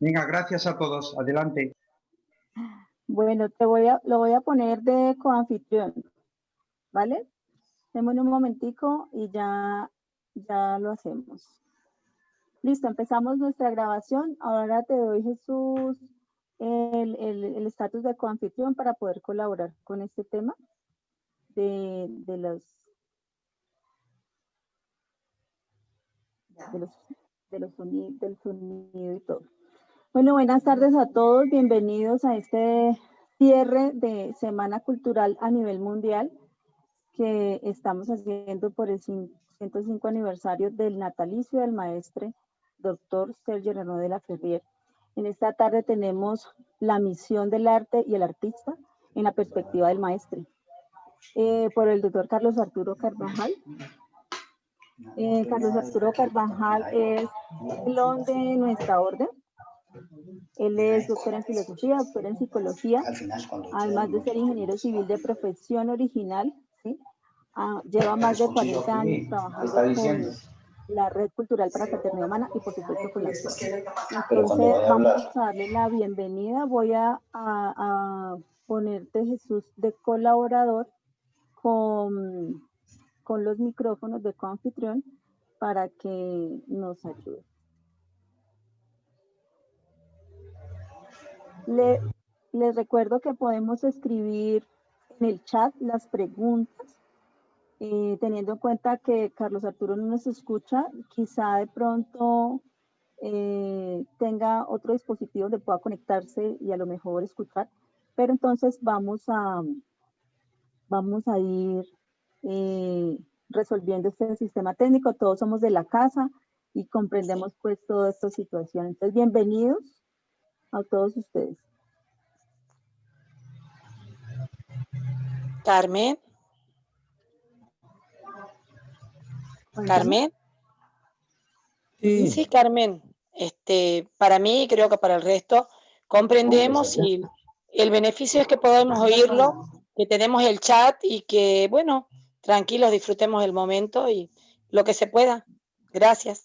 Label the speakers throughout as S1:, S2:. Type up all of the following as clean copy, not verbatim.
S1: Venga, gracias a todos. Adelante.
S2: Bueno, lo voy a poner de coanfitrión, ¿vale? Démosle un momentico y ya lo hacemos. Listo, empezamos nuestra grabación. Ahora te doy, Jesús, el estatus de coanfitrión para poder colaborar con este tema del sonido y todo. Bueno, buenas tardes a todos. Bienvenidos a este cierre de Semana Cultural a nivel mundial que estamos haciendo por el 105 aniversario del natalicio del maestre Dr. Sergio Renaud de la Ferrier. En esta tarde tenemos la misión del arte y el artista en la perspectiva del maestre. Por el doctor Carlos Arturo Carvajal. Carlos Arturo Carvajal es pelón de nuestra orden. Él es doctor en filosofía, doctor en psicología, además de ser ingeniero civil de profesión original, ¿sí? Lleva más de 40 años trabajando con la Red Cultural para Fraternidad Humana y por supuesto con la CIE. Entonces vamos a darle la bienvenida. Voy a ponerte, Jesús, de colaborador con los micrófonos de coanfitrión para que nos ayude. Les recuerdo que podemos escribir en el chat las preguntas, teniendo en cuenta que Carlos Arturo no nos escucha, quizá de pronto tenga otro dispositivo donde pueda conectarse y a lo mejor escuchar, pero entonces vamos a ir resolviendo este sistema técnico. Todos somos de la casa y comprendemos pues toda esta situación. Entonces, bienvenidos a todos ustedes.
S3: Carmen. Carmen. Sí, Carmen. Para mí, creo que para el resto, comprendemos y el beneficio es que podemos oírlo, que tenemos el chat y que, bueno, tranquilos, disfrutemos el momento y lo que se pueda. Gracias.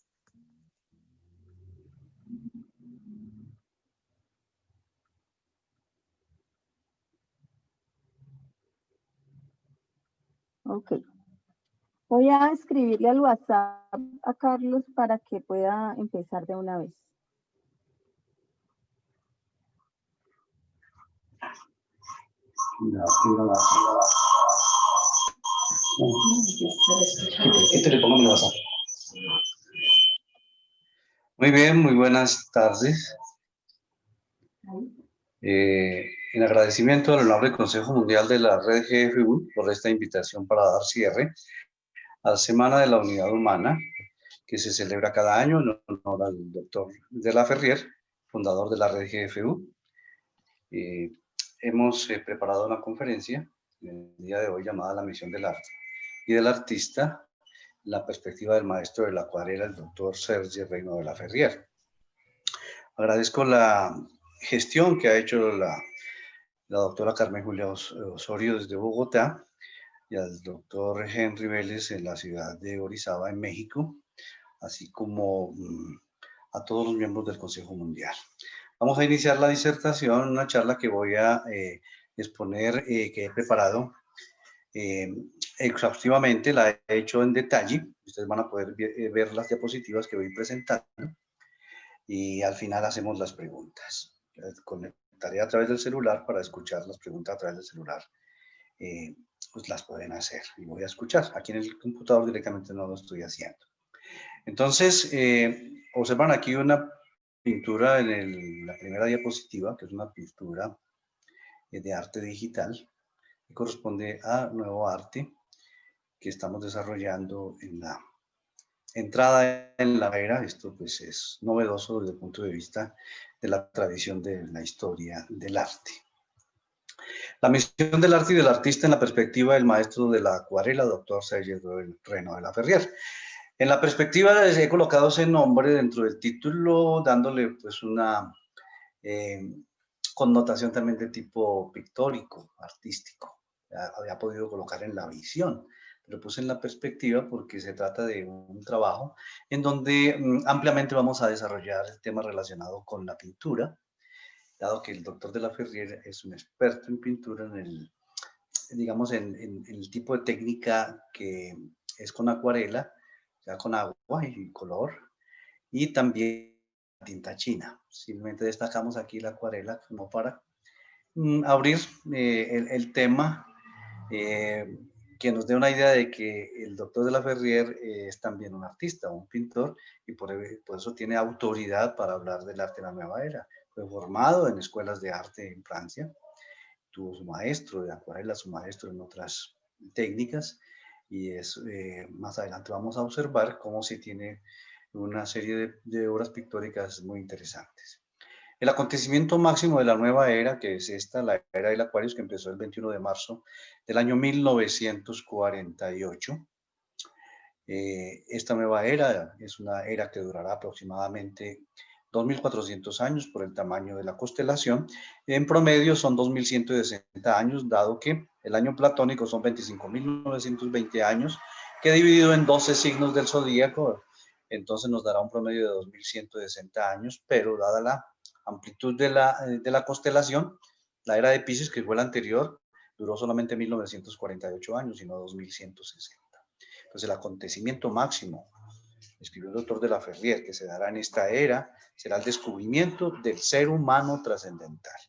S2: Ok. Voy a escribirle al WhatsApp a Carlos para que pueda empezar de una vez.
S4: Muy bien, muy buenas tardes. En agradecimiento al Honorable Consejo Mundial de la Red GFU por esta invitación para dar cierre a la Semana de la Unidad Humana, que se celebra cada año en honor al doctor de la Ferrier, fundador de la Red GFU. Hemos preparado una conferencia el día de hoy llamada La Misión del Arte y del Artista, la perspectiva del maestro de la acuarela, el doctor Sergio Renaud de la Ferrier. Agradezco la gestión que ha hecho la doctora Carmen Julia Osorio desde Bogotá y al doctor Henry Vélez en la ciudad de Orizaba, en México, así como a todos los miembros del Consejo Mundial. Vamos a iniciar la disertación, una charla que voy a exponer, que he preparado exhaustivamente, la he hecho en detalle. Ustedes van a poder ver las diapositivas que voy presentando y al final hacemos las preguntas. Conectaré a través del celular para escuchar las preguntas a través del celular. Pues las pueden hacer y voy a escuchar. Aquí en el computador directamente no lo estoy haciendo. Entonces, observan aquí una pintura en la primera diapositiva, que es una pintura de arte digital, que corresponde a nuevo arte que estamos desarrollando en la entrada en la era. Esto pues es novedoso desde el punto de vista de la tradición de la historia del arte. La misión del arte y del artista en la perspectiva del maestro de la acuarela, doctor Sergio Renaud de la Ferrier. En la perspectiva he colocado ese nombre dentro del título, dándole pues una connotación también de tipo pictórico, artístico. Había podido colocar en la visión Lo puse en la perspectiva porque se trata de un trabajo en donde ampliamente vamos a desarrollar el tema relacionado con la pintura, dado que el doctor de la Ferrier es un experto en pintura, digamos, en el tipo de técnica que es con acuarela, ya con agua y color, y también tinta china. Simplemente destacamos aquí la acuarela como para abrir el tema, que nos dé una idea de que el doctor de la Ferrier es también un artista, un pintor, y por eso tiene autoridad para hablar del arte de la nueva era. Fue formado en escuelas de arte en Francia, tuvo su maestro de acuarela, su maestro en otras técnicas, y más adelante vamos a observar cómo se tiene una serie de obras pictóricas muy interesantes. El acontecimiento máximo de la nueva era, que es esta, la era del Acuarios, que empezó el 21 de marzo del año 1948. Esta nueva era es una era que durará aproximadamente 2.400 años por el tamaño de la constelación. En promedio son 2.160 años, dado que el año platónico son 25.920 años, que dividido en 12 signos del zodíaco, entonces nos dará un promedio de 2.160 años, pero dada la amplitud de la constelación, la era de Piscis, que fue la anterior, duró solamente 1.948 años, sino 2.160. Entonces, el acontecimiento máximo, escribió el doctor de la Ferrier, que se dará en esta era, será el descubrimiento del ser humano trascendental.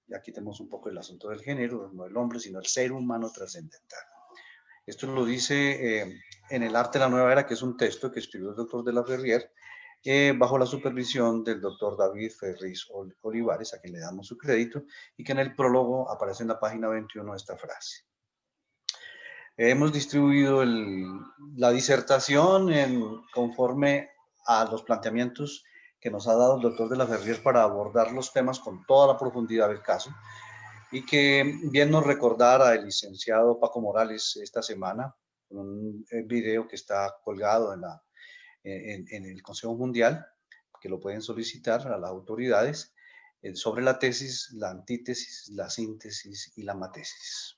S4: Y aquí tenemos un poco el asunto del género, no el hombre, sino el ser humano trascendental. Esto lo dice en El arte de la nueva era, que es un texto que escribió el doctor de la Ferrier, bajo la supervisión del doctor David Ferriz Olivares, a quien le damos su crédito, y que en el prólogo aparece en la página 21 esta frase. Hemos distribuido la disertación conforme a los planteamientos que nos ha dado el doctor de la Ferrier para abordar los temas con toda la profundidad del caso, y que bien nos recordara el licenciado Paco Morales esta semana, un video que está colgado en el Consejo Mundial, que lo pueden solicitar a las autoridades, sobre la tesis, la antítesis, la síntesis y la matesis.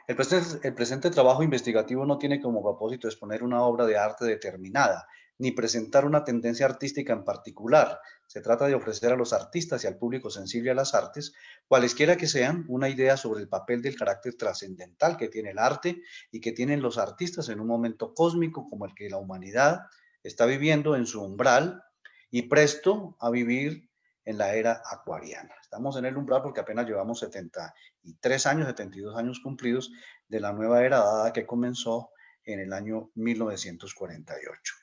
S4: El presente trabajo investigativo no tiene como propósito exponer una obra de arte determinada, ni presentar una tendencia artística en particular. Se trata de ofrecer a los artistas y al público sensible a las artes, cualesquiera que sean, una idea sobre el papel del carácter trascendental que tiene el arte y que tienen los artistas en un momento cósmico como el que la humanidad está viviendo en su umbral y presto a vivir en la era acuariana. Estamos en el umbral porque apenas llevamos 73 años, 72 años cumplidos de la nueva era, dada que comenzó en el año 1948.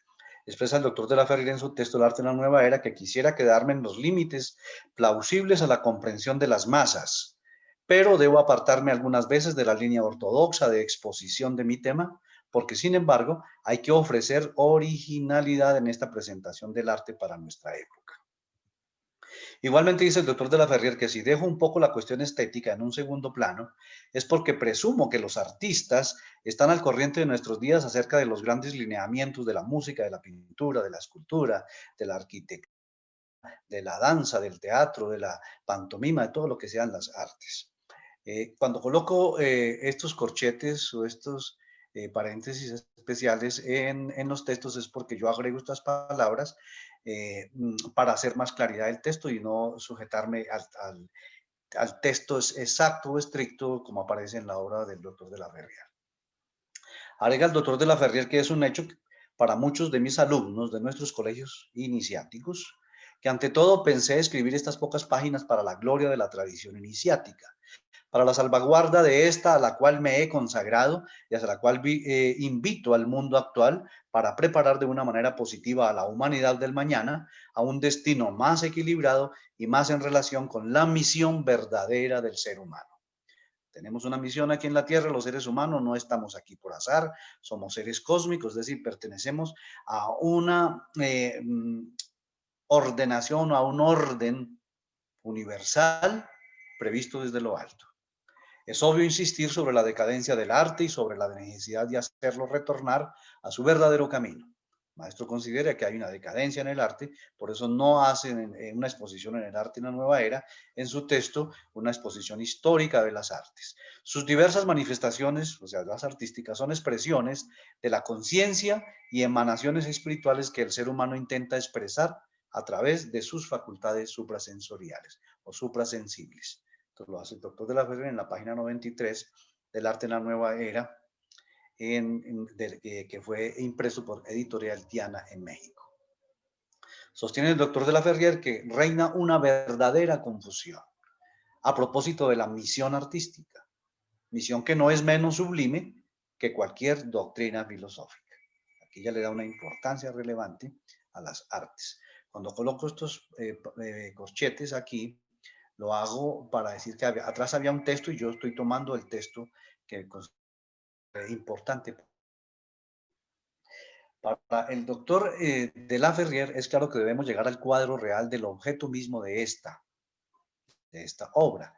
S4: Expresa el doctor de la Ferrier en su texto El arte de la nueva era que quisiera quedarme en los límites plausibles a la comprensión de las masas, pero debo apartarme algunas veces de la línea ortodoxa de exposición de mi tema, porque sin embargo hay que ofrecer originalidad en esta presentación del arte para nuestra época. Igualmente dice el doctor de la Ferrier que si dejo un poco la cuestión estética en un segundo plano, es porque presumo que los artistas están al corriente de nuestros días acerca de los grandes lineamientos de la música, de la pintura, de la escultura, de la arquitectura, de la danza, del teatro, de la pantomima, de todo lo que sean las artes. Cuando coloco estos corchetes o estos paréntesis especiales en los textos es porque yo agrego estas palabras para hacer más claridad del texto y no sujetarme al texto exacto o estricto como aparece en la obra del doctor de la Ferrier. Agrega el doctor de la Ferrier que es un hecho para muchos de mis alumnos de nuestros colegios iniciáticos, que ante todo pensé escribir estas pocas páginas para la gloria de la tradición iniciática, para la salvaguarda de esta a la cual me he consagrado y hacia la cual invito al mundo actual para preparar de una manera positiva a la humanidad del mañana a un destino más equilibrado y más en relación con la misión verdadera del ser humano. Tenemos una misión aquí en la Tierra, los seres humanos no estamos aquí por azar, somos seres cósmicos, es decir, pertenecemos a una ordenación, a un orden universal previsto desde lo alto. Es obvio insistir sobre la decadencia del arte y sobre la necesidad de hacerlo retornar a su verdadero camino. maestro considera que hay una decadencia en el arte, por eso no hacen una exposición en el arte en la nueva era, en su texto, una exposición histórica de las artes. Sus diversas manifestaciones, o sea, las artísticas, son expresiones de la conciencia y emanaciones espirituales que el ser humano intenta expresar a través de sus facultades suprasensoriales o suprasensibles. Esto lo hace el doctor de la Ferrer en la página 93 del Arte en la Nueva Era, que fue impreso por Editorial Diana en México. Sostiene el doctor de la Ferrier que reina una verdadera confusión a propósito de la misión artística, misión que no es menos sublime que cualquier doctrina filosófica. Aquí ya le da una importancia relevante a las artes. Cuando coloco estos corchetes aquí, lo hago para decir que atrás había un texto y yo estoy tomando el texto que es importante. Para el doctor de la Ferrier es claro que debemos llegar al cuadro real del objeto mismo de esta obra.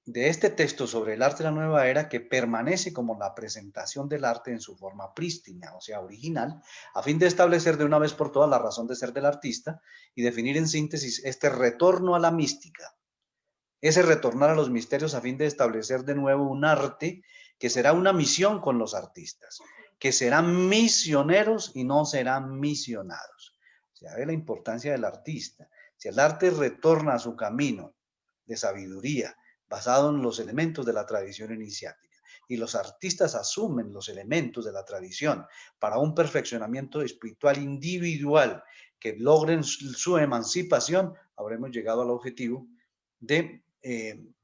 S4: De este texto sobre el arte de la nueva era, que permanece como la presentación del arte en su forma prístina, o sea, original, a fin de establecer de una vez por todas la razón de ser del artista y definir en síntesis este retorno a la mística, ese retornar a los misterios a fin de establecer de nuevo un arte que será una misión con los artistas, que serán misioneros y no serán misionados. O sea, ve la importancia del artista. Si el arte retorna a su camino de sabiduría, basado en los elementos de la tradición iniciática, y los artistas asumen los elementos de la tradición para un perfeccionamiento espiritual individual que logren su emancipación, habremos llegado al objetivo de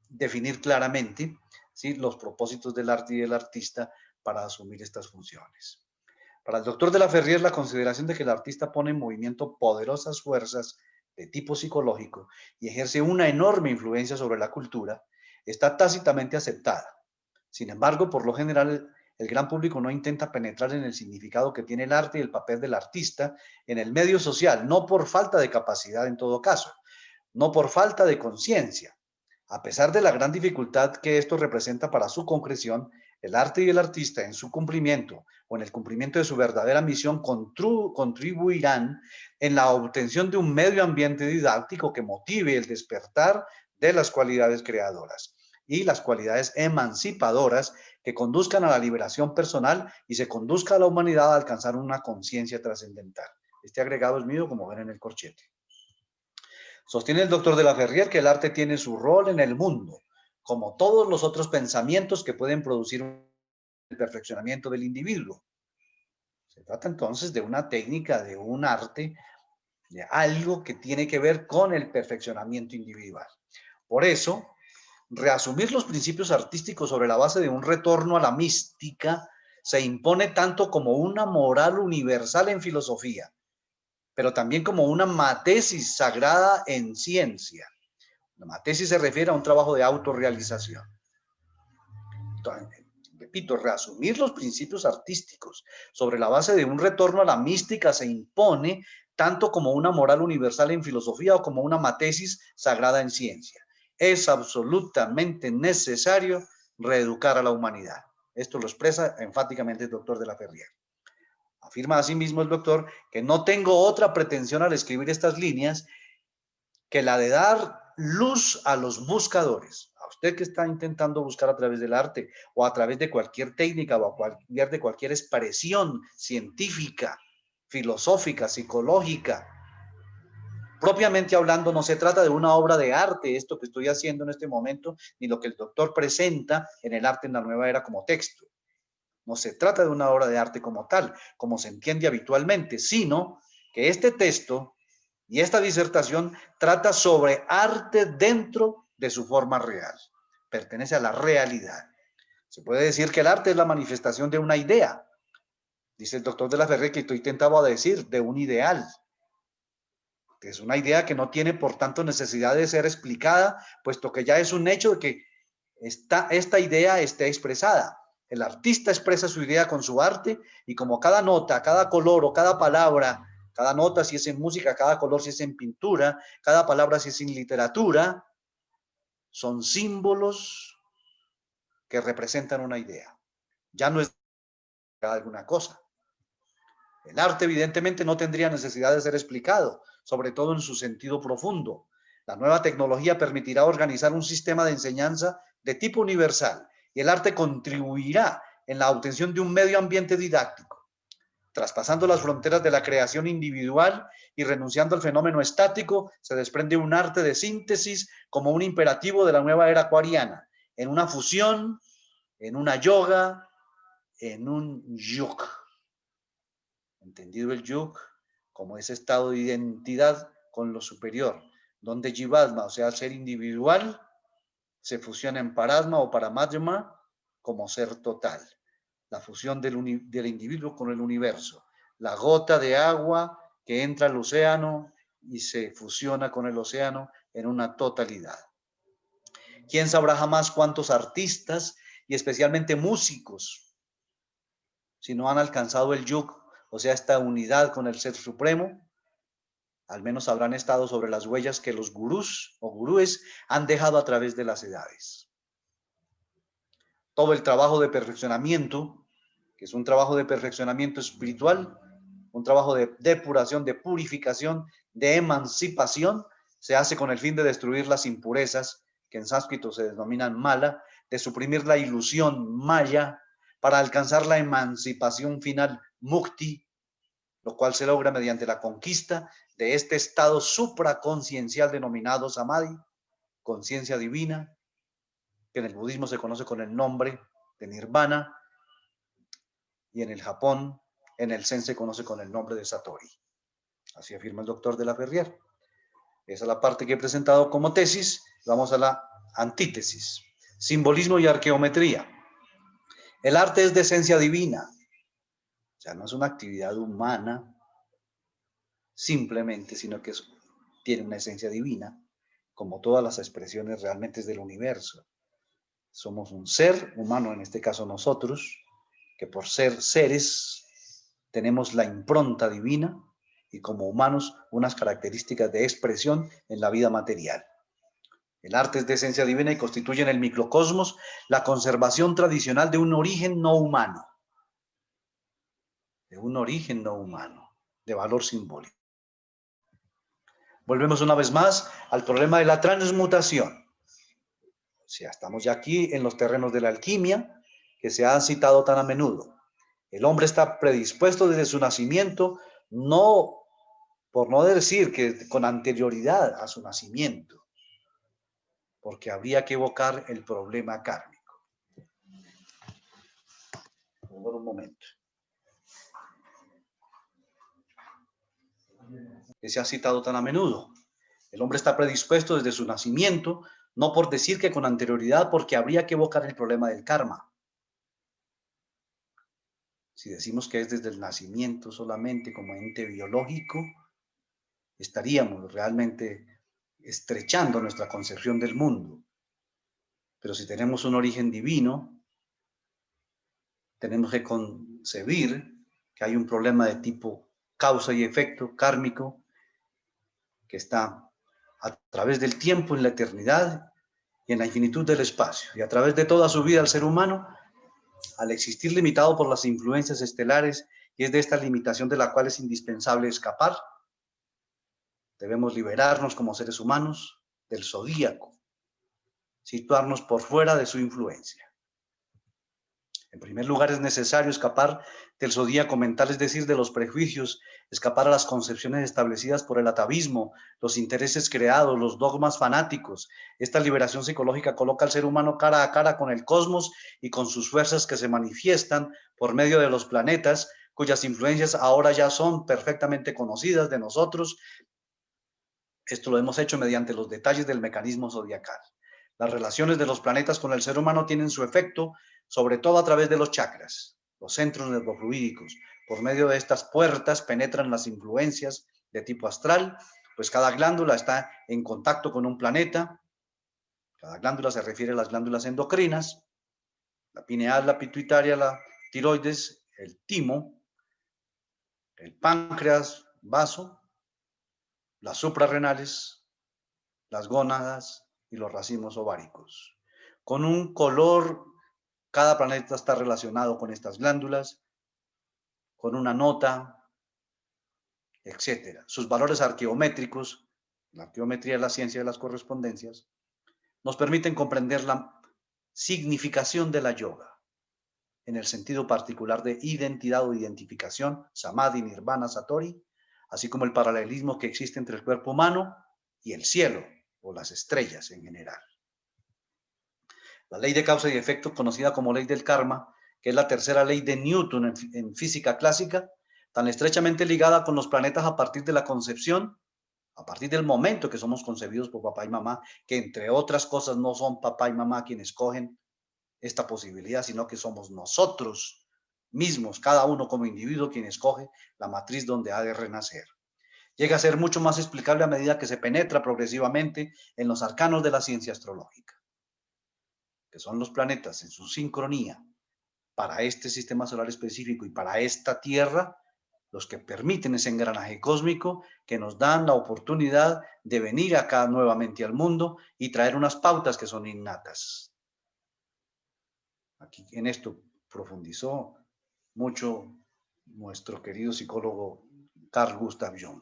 S4: definir claramente, ¿sí?, los propósitos del arte y del artista para asumir estas funciones. Para el doctor de la Ferrier, la consideración de que el artista pone en movimiento poderosas fuerzas de tipo psicológico y ejerce una enorme influencia sobre la cultura está tácitamente aceptada. Sin embargo, por lo general, el gran público no intenta penetrar en el significado que tiene el arte y el papel del artista en el medio social, no por falta de capacidad en todo caso, no por falta de conciencia. A pesar de la gran dificultad que esto representa para su concreción, el arte y el artista en su cumplimiento o en el cumplimiento de su verdadera misión contribuirán en la obtención de un medio ambiente didáctico que motive el despertar de las cualidades creadoras y las cualidades emancipadoras que conduzcan a la liberación personal y se conduzca a la humanidad a alcanzar una conciencia trascendental. Este agregado es mío, como ven en el corchete. Sostiene el doctor de la Ferrier que el arte tiene su rol en el mundo, como todos los otros pensamientos que pueden producir el perfeccionamiento del individuo. Se trata entonces de una técnica, de un arte, de algo que tiene que ver con el perfeccionamiento individual. Por eso, reasumir los principios artísticos sobre la base de un retorno a la mística se impone tanto como una moral universal en filosofía, pero también como una matesis sagrada en ciencia. La matesis se refiere a un trabajo de autorrealización. Entonces, repito, reasumir los principios artísticos sobre la base de un retorno a la mística se impone tanto como una moral universal en filosofía o como una matesis sagrada en ciencia. Es absolutamente necesario reeducar a la humanidad. Esto lo expresa enfáticamente el doctor de la Ferrier. Afirma asimismo el doctor que no tengo otra pretensión al escribir estas líneas que la de dar luz a los buscadores. A usted que está intentando buscar a través del arte o a través de cualquier técnica o de cualquier expresión científica, filosófica, psicológica. Propiamente hablando, no se trata de una obra de arte, esto que estoy haciendo en este momento, ni lo que el doctor presenta en el arte en la nueva era como texto. No se trata de una obra de arte como tal, como se entiende habitualmente, sino que este texto y esta disertación trata sobre arte dentro de su forma real. Pertenece a la realidad. Se puede decir que el arte es la manifestación de una idea. Dice el doctor de la Ferrier que estoy tentado a decir de un ideal. Es una idea que no tiene, por tanto, necesidad de ser explicada, puesto que ya es un hecho de que esta idea esté expresada. El artista expresa su idea con su arte y como cada nota, cada color o cada palabra, cada nota si es en música, cada color si es en pintura, cada palabra si es en literatura, son símbolos que representan una idea. Ya no es alguna cosa. El arte evidentemente no tendría necesidad de ser explicado, sobre todo en su sentido profundo. La nueva tecnología permitirá organizar un sistema de enseñanza de tipo universal y el arte contribuirá en la obtención de un medio ambiente didáctico, traspasando las fronteras de la creación individual y renunciando al fenómeno estático. Se desprende un arte de síntesis como un imperativo de la nueva era acuariana, en una fusión, en una yoga, en un yuk. Entendido el yuk como ese estado de identidad con lo superior, donde Jivatma, o sea, el ser individual, se fusiona en Parasma o Paramatma como ser total. La fusión del individuo con el universo. La gota de agua que entra al océano y se fusiona con el océano en una totalidad. ¿Quién sabrá jamás cuántos artistas y especialmente músicos, si no han alcanzado el yuk, o sea, esta unidad con el Ser Supremo, al menos habrán estado sobre las huellas que los gurús o gurúes han dejado a través de las edades? Todo el trabajo de perfeccionamiento, que es un trabajo de perfeccionamiento espiritual, un trabajo de depuración, de purificación, de emancipación, se hace con el fin de destruir las impurezas, que en sánscrito se denominan mala, de suprimir la ilusión maya, para alcanzar la emancipación final, mukti, lo cual se logra mediante la conquista de este estado supraconciencial denominado samadhi, conciencia divina, que en el budismo se conoce con el nombre de nirvana, y en el Japón, en el Zen, se conoce con el nombre de Satori. Así afirma el doctor de la Ferrier. Esa es la parte que he presentado como tesis. Vamos a la antítesis. Simbolismo y arqueometría. El arte es de esencia divina. O sea, no es una actividad humana simplemente, sino que tiene una esencia divina, como todas las expresiones realmente del universo. Somos un ser humano, en este caso nosotros, que por ser seres tenemos la impronta divina y como humanos unas características de expresión en la vida material. El arte es de esencia divina y constituye en el microcosmos la conservación tradicional de un origen no humano. De un origen no humano, de valor simbólico. Volvemos una vez más al problema de la transmutación. O sea, estamos ya aquí en los terrenos de la alquimia, que se ha citado tan a menudo. El hombre está predispuesto desde su nacimiento, no, por no decir que con anterioridad a su nacimiento, porque habría que evocar el problema kármico. Por un momento. Que se ha citado tan a menudo. El hombre está predispuesto desde su nacimiento, no por decir que con anterioridad, porque habría que evocar el problema del karma. Si decimos que es desde el nacimiento solamente como ente biológico, estaríamos realmente estrechando nuestra concepción del mundo. Pero si tenemos un origen divino, tenemos que concebir que hay un problema de tipo causa y efecto kármico que está a través del tiempo en la eternidad y en la infinitud del espacio. Y a través de toda su vida el ser humano, al existir limitado por las influencias estelares, y es de esta limitación de la cual es indispensable escapar, debemos liberarnos como seres humanos del zodíaco, situarnos por fuera de su influencia. En primer lugar, es necesario escapar del zodíaco mental, es decir, de los prejuicios, escapar a las concepciones establecidas por el atavismo, los intereses creados, los dogmas fanáticos. Esta liberación psicológica coloca al ser humano cara a cara con el cosmos y con sus fuerzas que se manifiestan por medio de los planetas, cuyas influencias ahora ya son perfectamente conocidas de nosotros. Esto lo hemos hecho mediante los detalles del mecanismo zodiacal. Las relaciones de los planetas con el ser humano tienen su efecto, sobre todo a través de los chakras, los centros nervofluídicos. Por medio de estas puertas penetran las influencias de tipo astral, pues cada glándula está en contacto con un planeta. Cada glándula se refiere a las glándulas endocrinas, la pineal, la pituitaria, la tiroides, el timo, el páncreas, vaso, las suprarrenales, las gónadas y los racimos ováricos. Con un color, cada planeta está relacionado con estas glándulas, con una nota, etc. Sus valores arqueométricos, la arqueometría es la ciencia de las correspondencias, nos permiten comprender la significación de la yoga en el sentido particular de identidad o identificación, samadhi, nirvana, satori, así como el paralelismo que existe entre el cuerpo humano y el cielo o las estrellas en general. La ley de causa y efecto, conocida como ley del karma, que es la tercera ley de Newton en física clásica, tan estrechamente ligada con los planetas a partir de la concepción, a partir del momento que somos concebidos por papá y mamá, que entre otras cosas no son papá y mamá quienes escogen esta posibilidad, sino que somos nosotros mismos, cada uno como individuo, quien escoge la matriz donde ha de renacer. Llega a ser mucho más explicable a medida que se penetra progresivamente en los arcanos de la ciencia astrológica, que son los planetas en su sincronía para este sistema solar específico y para esta Tierra, los que permiten ese engranaje cósmico que nos dan la oportunidad de venir acá nuevamente al mundo y traer unas pautas que son innatas. Aquí en esto profundizó mucho nuestro querido psicólogo Carl Gustav Jung.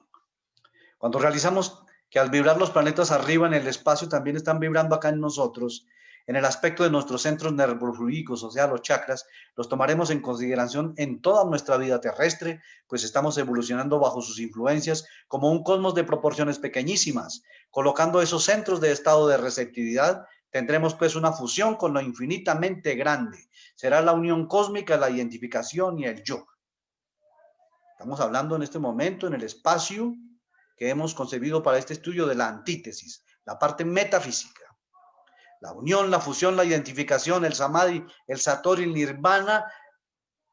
S4: Cuando realizamos que al vibrar los planetas arriba en el espacio también están vibrando acá en nosotros, en el aspecto de nuestros centros nervofluídicos, o sea, los chakras, los tomaremos en consideración en toda nuestra vida terrestre, pues estamos evolucionando bajo sus influencias como un cosmos de proporciones pequeñísimas. Colocando esos centros de estado de receptividad, tendremos pues una fusión con lo infinitamente grande. Será la unión cósmica, la identificación y el yo. Estamos hablando en este momento en el espacio que hemos concebido para este estudio de la antítesis, la parte metafísica. La unión, la fusión, la identificación, el samadhi, el satori, el nirvana,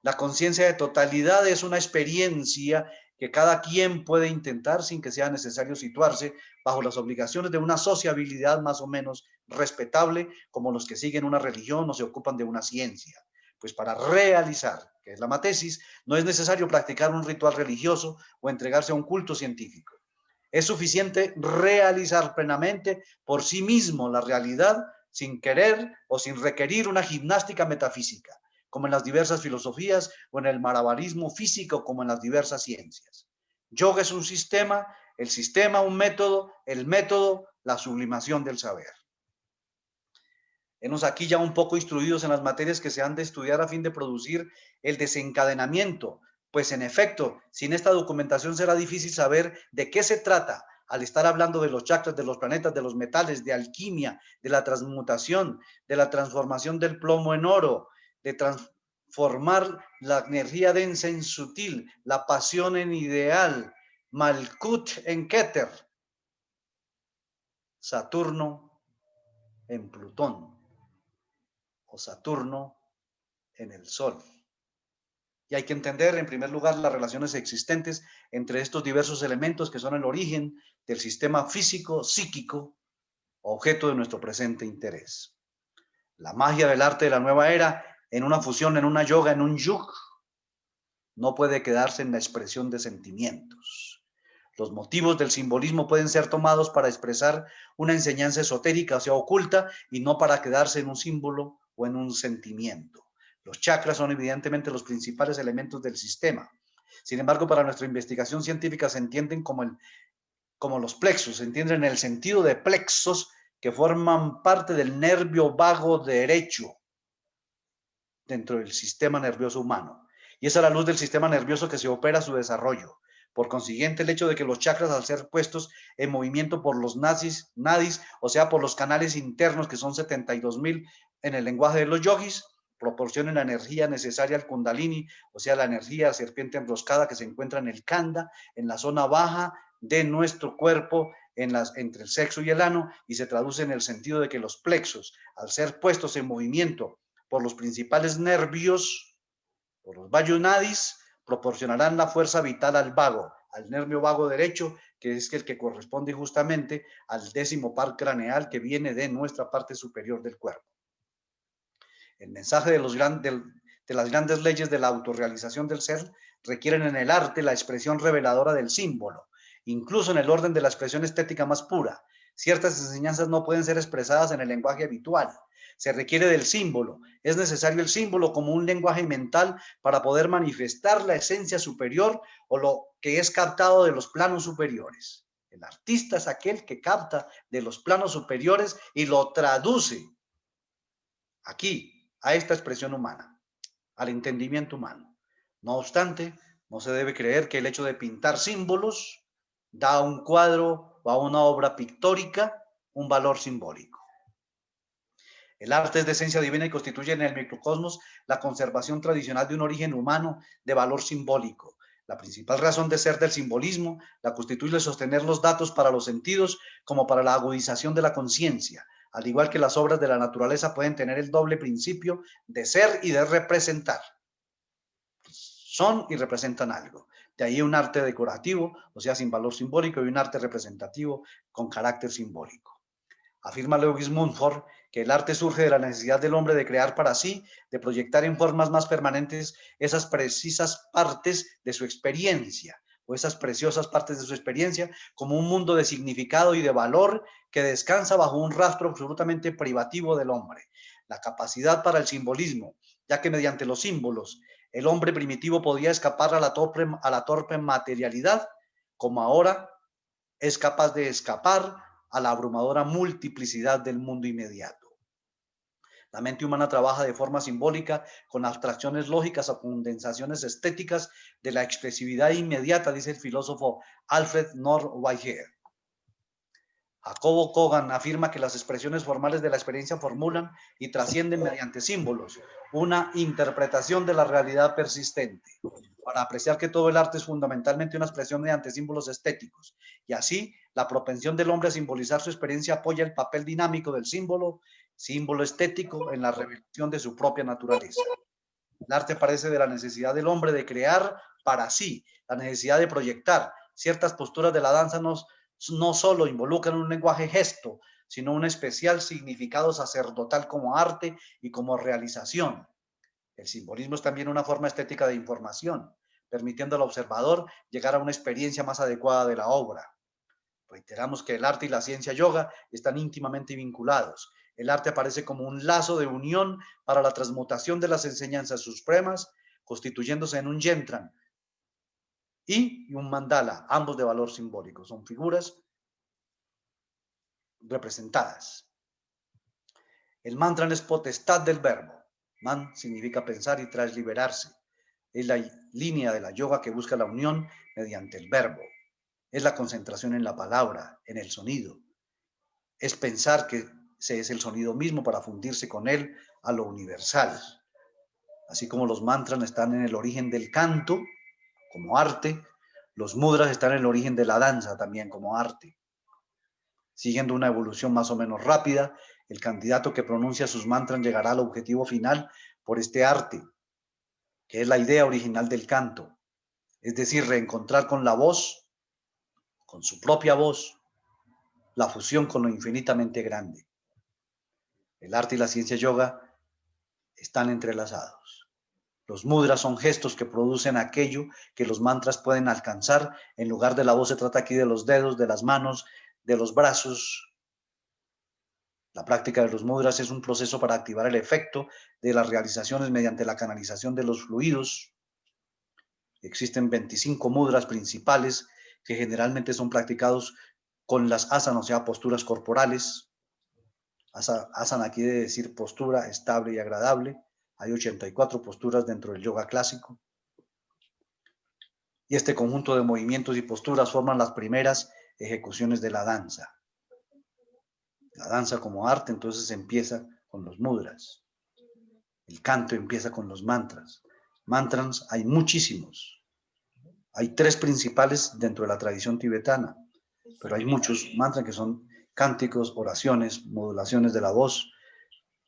S4: la conciencia de totalidad es una experiencia que cada quien puede intentar sin que sea necesario situarse bajo las obligaciones de una sociabilidad más o menos respetable, como los que siguen una religión o se ocupan de una ciencia. Pues para realizar, que es la matesis, no es necesario practicar un ritual religioso o entregarse a un culto científico. Es suficiente realizar plenamente por sí mismo la realidad sin querer o sin requerir una gimnástica metafísica, como en las diversas filosofías o en el malabarismo físico, como en las diversas ciencias. Yoga es un sistema, el sistema un método, el método la sublimación del saber. Hemos aquí ya un poco instruidos en las materias que se han de estudiar a fin de producir el desencadenamiento, pues en efecto, sin esta documentación será difícil saber de qué se trata al estar hablando de los chakras, de los planetas, de los metales, de alquimia, de la transmutación, de la transformación del plomo en oro, de transformar la energía densa en sutil, la pasión en ideal, Malkut en Keter, Saturno en Plutón o Saturno en el Sol. Y hay que entender, en primer lugar, las relaciones existentes entre estos diversos elementos que son el origen del sistema físico, psíquico, objeto de nuestro presente interés. La magia del arte de la nueva era, en una fusión, en una yoga, en un yug, no puede quedarse en la expresión de sentimientos. Los motivos del simbolismo pueden ser tomados para expresar una enseñanza esotérica, o sea, oculta, y no para quedarse en un símbolo o en un sentimiento. Los chakras son evidentemente los principales elementos del sistema. Sin embargo, para nuestra investigación científica se entienden como los plexos, se entienden en el sentido de plexos que forman parte del nervio vago derecho dentro del sistema nervioso humano. Y es a la luz del sistema nervioso que se opera su desarrollo. Por consiguiente, el hecho de que los chakras, al ser puestos en movimiento por los nadis, o sea, por los canales internos, que son 72,000 en el lenguaje de los yogis, proporcionen la energía necesaria al kundalini, o sea, la energía serpiente enroscada que se encuentra en el khanda, en la zona baja de nuestro cuerpo, entre el sexo y el ano, y se traduce en el sentido de que los plexos, al ser puestos en movimiento por los principales nervios, por los vayunadis, proporcionarán la fuerza vital al vago, al nervio vago derecho, que es el que corresponde justamente al 10º par craneal que viene de nuestra parte superior del cuerpo. El mensaje de las grandes leyes de la autorrealización del ser requieren en el arte la expresión reveladora del símbolo, incluso en el orden de la expresión estética más pura. Ciertas enseñanzas no pueden ser expresadas en el lenguaje habitual. Se requiere del símbolo. Es necesario el símbolo como un lenguaje mental para poder manifestar la esencia superior o lo que es captado de los planos superiores. El artista es aquel que capta de los planos superiores y lo traduce aquí, a esta expresión humana, al entendimiento humano. No obstante, no se debe creer que el hecho de pintar símbolos da a un cuadro o a una obra pictórica un valor simbólico. El arte es de esencia divina y constituye en el microcosmos la conservación tradicional de un origen humano de valor simbólico. La principal razón de ser del simbolismo la constituye el sostener los datos para los sentidos como para la agudización de la conciencia, al igual que las obras de la naturaleza pueden tener el doble principio de ser y de representar. Son y representan algo. De ahí un arte decorativo, o sea, sin valor simbólico, y un arte representativo con carácter simbólico. Afirma Lewis Mumford que el arte surge de la necesidad del hombre de crear para sí, de proyectar en formas más permanentes esas precisas partes de su experiencia, o esas preciosas partes de su experiencia, como un mundo de significado y de valor que descansa bajo un rastro absolutamente privativo del hombre. La capacidad para el simbolismo, ya que mediante los símbolos el hombre primitivo podía escapar a la torpe materialidad, como ahora es capaz de escapar a la abrumadora multiplicidad del mundo inmediato. La mente humana trabaja de forma simbólica con abstracciones lógicas o condensaciones estéticas de la expresividad inmediata, dice el filósofo Alfred North Whitehead. Jacobo Kogan afirma que las expresiones formales de la experiencia formulan y trascienden mediante símbolos, una interpretación de la realidad persistente, para apreciar que todo el arte es fundamentalmente una expresión mediante símbolos estéticos, y así la propensión del hombre a simbolizar su experiencia apoya el papel dinámico del símbolo estético en la revelación de su propia naturaleza. El arte parece de la necesidad del hombre de crear para sí, la necesidad de proyectar. Ciertas posturas de la danza no solo involucran un lenguaje gesto, sino un especial significado sacerdotal como arte y como realización. El simbolismo es también una forma estética de información, permitiendo al observador llegar a una experiencia más adecuada de la obra. Reiteramos que el arte y la ciencia yoga están íntimamente vinculados. El arte aparece como un lazo de unión para la transmutación de las enseñanzas supremas, constituyéndose en un yentran y un mandala, ambos de valor simbólico. Son figuras representadas. El mantra es potestad del verbo. Man significa pensar y tras liberarse. Es la línea de la yoga que busca la unión mediante el verbo. Es la concentración en la palabra, en el sonido. Es pensar que ese es el sonido mismo para fundirse con él a lo universal. Así como los mantras están en el origen del canto, como arte, los mudras están en el origen de la danza también como arte. Siguiendo una evolución más o menos rápida, el candidato que pronuncia sus mantras llegará al objetivo final por este arte, que es la idea original del canto, es decir, reencontrar con la voz, con su propia voz, la fusión con lo infinitamente grande. El arte y la ciencia yoga están entrelazados. Los mudras son gestos que producen aquello que los mantras pueden alcanzar. En lugar de la voz se trata aquí de los dedos, de las manos, de los brazos. La práctica de los mudras es un proceso para activar el efecto de las realizaciones mediante la canalización de los fluidos. Existen 25 mudras principales que generalmente son practicados con las asanas, o sea, posturas corporales. Asana quiere decir postura estable y agradable. Hay 84 posturas dentro del yoga clásico. Y este conjunto de movimientos y posturas forman las primeras ejecuciones de la danza. La danza como arte entonces empieza con los mudras. El canto empieza con los mantras. Mantras hay muchísimos. Hay 3 principales dentro de la tradición tibetana, pero hay muchos mantras que son cánticos, oraciones, modulaciones de la voz,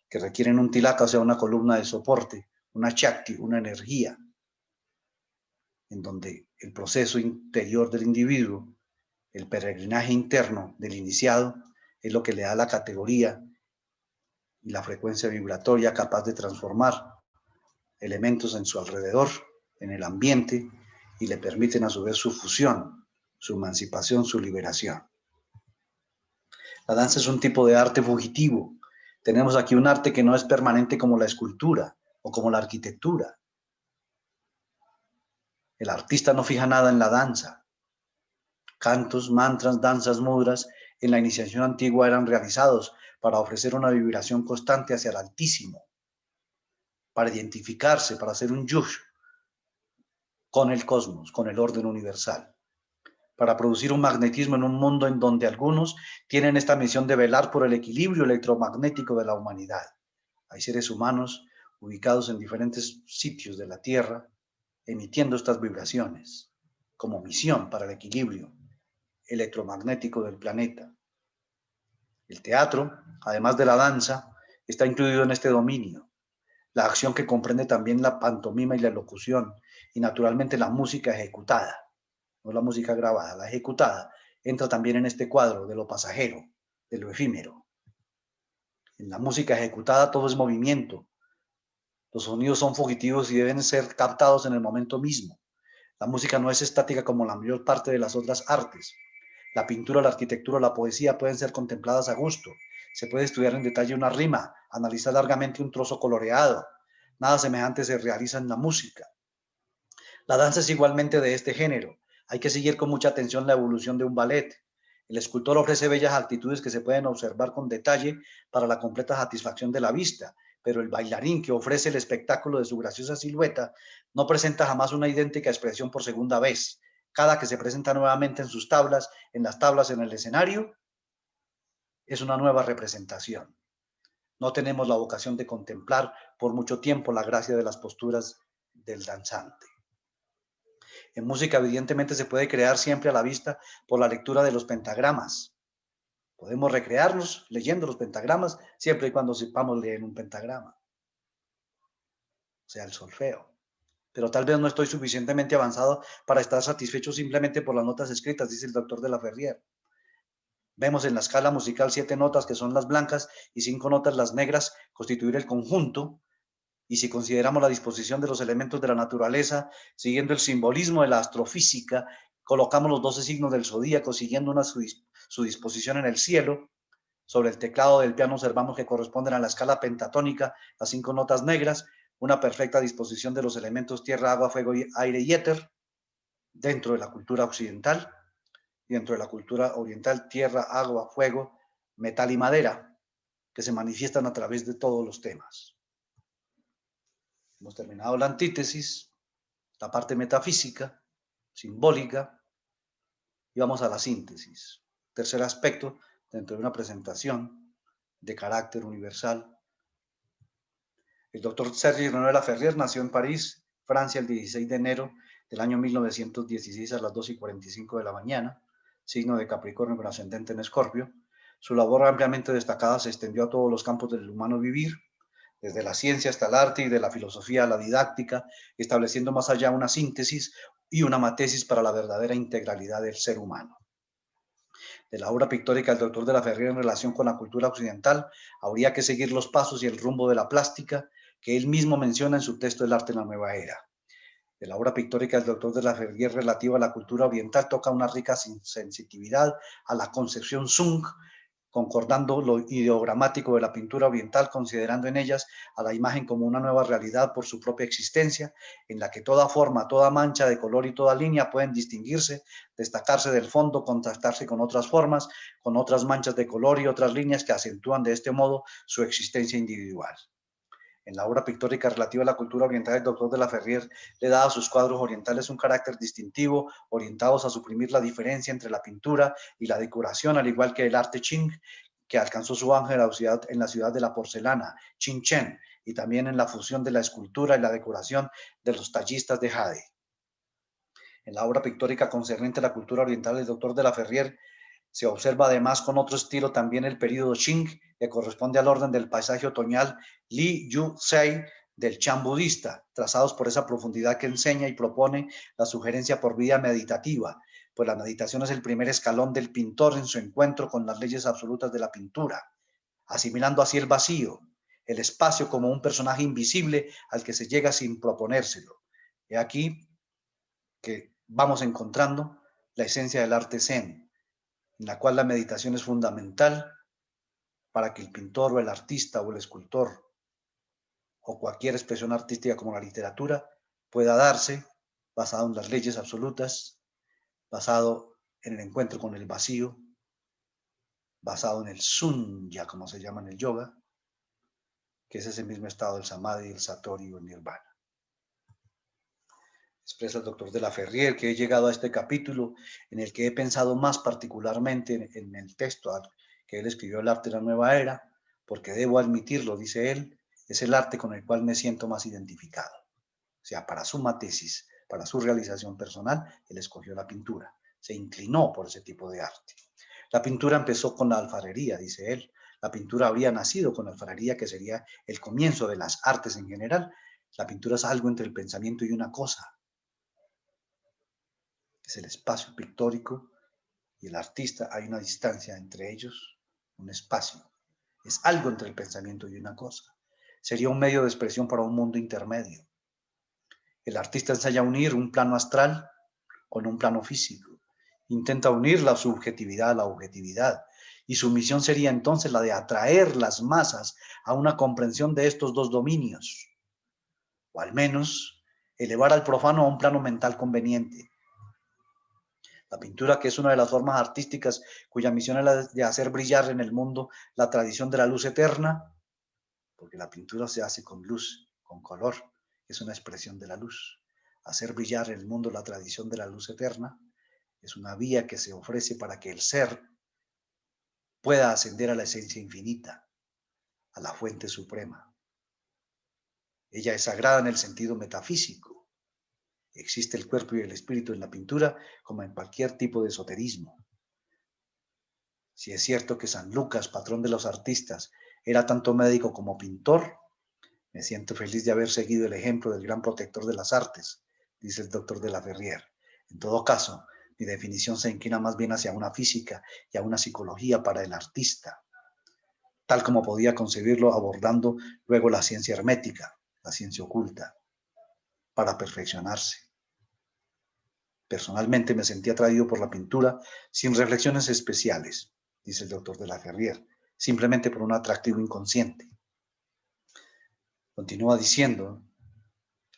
S4: que requieren un tilaka, o sea, una columna de soporte, una shakti, una energía, en donde el proceso interior del individuo, el peregrinaje interno del iniciado, es lo que le da la categoría y la frecuencia vibratoria capaz de transformar elementos en su alrededor, en el ambiente, y le permiten a su vez su fusión, su emancipación, su liberación. La danza es un tipo de arte fugitivo, Tenemos aquí un arte que no es permanente como la escultura o como la arquitectura. El artista no fija nada en la danza. Cantos, mantras, danzas mudras en la iniciación antigua eran realizados para ofrecer una vibración constante hacia el Altísimo, para identificarse, para hacer un yush con el cosmos, con el orden universal, para producir un magnetismo en un mundo en donde algunos tienen esta misión de velar por el equilibrio electromagnético de la humanidad. Hay seres humanos ubicados en diferentes sitios de la Tierra, emitiendo estas vibraciones como misión para el equilibrio electromagnético del planeta. El teatro, además de la danza, está incluido en este dominio. La acción que comprende también la pantomima y la locución, y naturalmente la música ejecutada, no la música grabada, la ejecutada, entra también en este cuadro de lo pasajero, de lo efímero. En la música ejecutada todo es movimiento. Los sonidos son fugitivos y deben ser captados en el momento mismo. La música no es estática como la mayor parte de las otras artes. La pintura, la arquitectura, la poesía pueden ser contempladas a gusto. Se puede estudiar en detalle una rima, analizar largamente un trozo coloreado. Nada semejante se realiza en la música. La danza es igualmente de este género. Hay que seguir con mucha atención la evolución de un ballet. El escultor ofrece bellas actitudes que se pueden observar con detalle para la completa satisfacción de la vista, pero el bailarín que ofrece el espectáculo de su graciosa silueta no presenta jamás una idéntica expresión por segunda vez. Cada que se presenta nuevamente en sus tablas, en las tablas en el escenario, es una nueva representación. No tenemos la vocación de contemplar por mucho tiempo la gracia de las posturas del danzante. En música, evidentemente, se puede crear siempre a la vista por la lectura de los pentagramas. Podemos recrearnos leyendo los pentagramas siempre y cuando sepamos leer un pentagrama, o sea, el solfeo. Pero tal vez no estoy suficientemente avanzado para estar satisfecho simplemente por las notas escritas, dice el doctor de la Ferrier. Vemos en la escala musical 7 notas que son las blancas y 5 notas las negras constituir el conjunto. Y si consideramos la disposición de los elementos de la naturaleza, siguiendo el simbolismo de la astrofísica, colocamos los 12 signos del zodíaco siguiendo su disposición en el cielo. Sobre el teclado del piano observamos que corresponden a la escala pentatónica las 5 notas negras, una perfecta disposición de los elementos tierra, agua, fuego, aire y éter, dentro de la cultura occidental, y dentro de la cultura oriental, tierra, agua, fuego, metal y madera, que se manifiestan a través de todos los temas. Hemos terminado la antítesis, la parte metafísica, simbólica, y vamos a la síntesis. Tercer aspecto dentro de una presentación de carácter universal. El doctor Serge René Laferrière nació en París, Francia, el 16 de enero del año 1916 a las 2:45 de la mañana, signo de Capricornio con ascendente en Escorpio. Su labor ampliamente destacada se extendió a todos los campos del humano vivir, desde la ciencia hasta el arte y de la filosofía a la didáctica, estableciendo más allá una síntesis y una matesis para la verdadera integralidad del ser humano. De la obra pictórica del doctor de la Ferrier en relación con la cultura occidental, habría que seguir los pasos y el rumbo de la plástica que él mismo menciona en su texto El arte en la nueva era. De la obra pictórica del doctor de la Ferrier relativa a la cultura oriental toca una rica sensitividad a la concepción Sung, concordando lo ideogramático de la pintura oriental, considerando en ellas a la imagen como una nueva realidad por su propia existencia, en la que toda forma, toda mancha de color y toda línea pueden distinguirse, destacarse del fondo, contrastarse con otras formas, con otras manchas de color y otras líneas que acentúan de este modo su existencia individual. En la obra pictórica relativa a la cultura oriental, el doctor de la Ferrier le da a sus cuadros orientales un carácter distintivo, orientados a suprimir la diferencia entre la pintura y la decoración, al igual que el arte Qing, que alcanzó su auge en la ciudad de la porcelana, Qingchen, y también en la fusión de la escultura y la decoración de los tallistas de jade. En la obra pictórica concerniente a la cultura oriental, el doctor de la Ferrier se observa además con otro estilo también el período Qing, que corresponde al orden del paisaje otoñal Li Yu Sei del Chan budista, trazados por esa profundidad que enseña y propone la sugerencia por vida meditativa, pues la meditación es el primer escalón del pintor en su encuentro con las leyes absolutas de la pintura, asimilando así el vacío, el espacio como un personaje invisible al que se llega sin proponérselo. He aquí que vamos encontrando la esencia del arte Zen, en la cual la meditación es fundamental para que el pintor o el artista o el escultor o cualquier expresión artística como la literatura pueda darse basado en las leyes absolutas, basado en el encuentro con el vacío, basado en el sunya, como se llama en el yoga, que es ese mismo estado del samadhi, el satori o el nirvana. Expresa el doctor de la Ferrier que he llegado a este capítulo en el que he pensado más particularmente en el texto que él escribió, El arte de la nueva era, porque debo admitirlo, dice él, es el arte con el cual me siento más identificado. O sea, para su tesis, para su realización personal, él escogió la pintura, se inclinó por ese tipo de arte. La pintura empezó con la alfarería, dice él. La pintura habría nacido con la alfarería, que sería el comienzo de las artes en general. La pintura es algo entre el pensamiento y una cosa. Es el espacio pictórico y el artista. Hay una distancia entre ellos, un espacio. Es algo entre el pensamiento y una cosa. Sería un medio de expresión para un mundo intermedio. El artista ensaya unir un plano astral con un plano físico. Intenta unir la subjetividad a la objetividad. Y su misión sería entonces la de atraer las masas a una comprensión de estos dos dominios. O al menos elevar al profano a un plano mental conveniente. La pintura, que es una de las formas artísticas cuya misión es la de hacer brillar en el mundo la tradición de la luz eterna, porque la pintura se hace con luz, con color, es una expresión de la luz. Hacer brillar en el mundo la tradición de la luz eterna es una vía que se ofrece para que el ser pueda ascender a la esencia infinita, a la fuente suprema. Ella es sagrada en el sentido metafísico. Existe el cuerpo y el espíritu en la pintura como en cualquier tipo de esoterismo. Si es cierto que San Lucas, patrón de los artistas, era tanto médico como pintor, me siento feliz de haber seguido el ejemplo del gran protector de las artes, dice el doctor de la Ferrier. En todo caso, mi definición se inclina más bien hacia una física y a una psicología para el artista, tal como podía concebirlo abordando luego la ciencia hermética, la ciencia oculta, para perfeccionarse. Personalmente me sentí atraído por la pintura sin reflexiones especiales, dice el doctor de la Ferrier, simplemente por un atractivo inconsciente. Continúa diciendo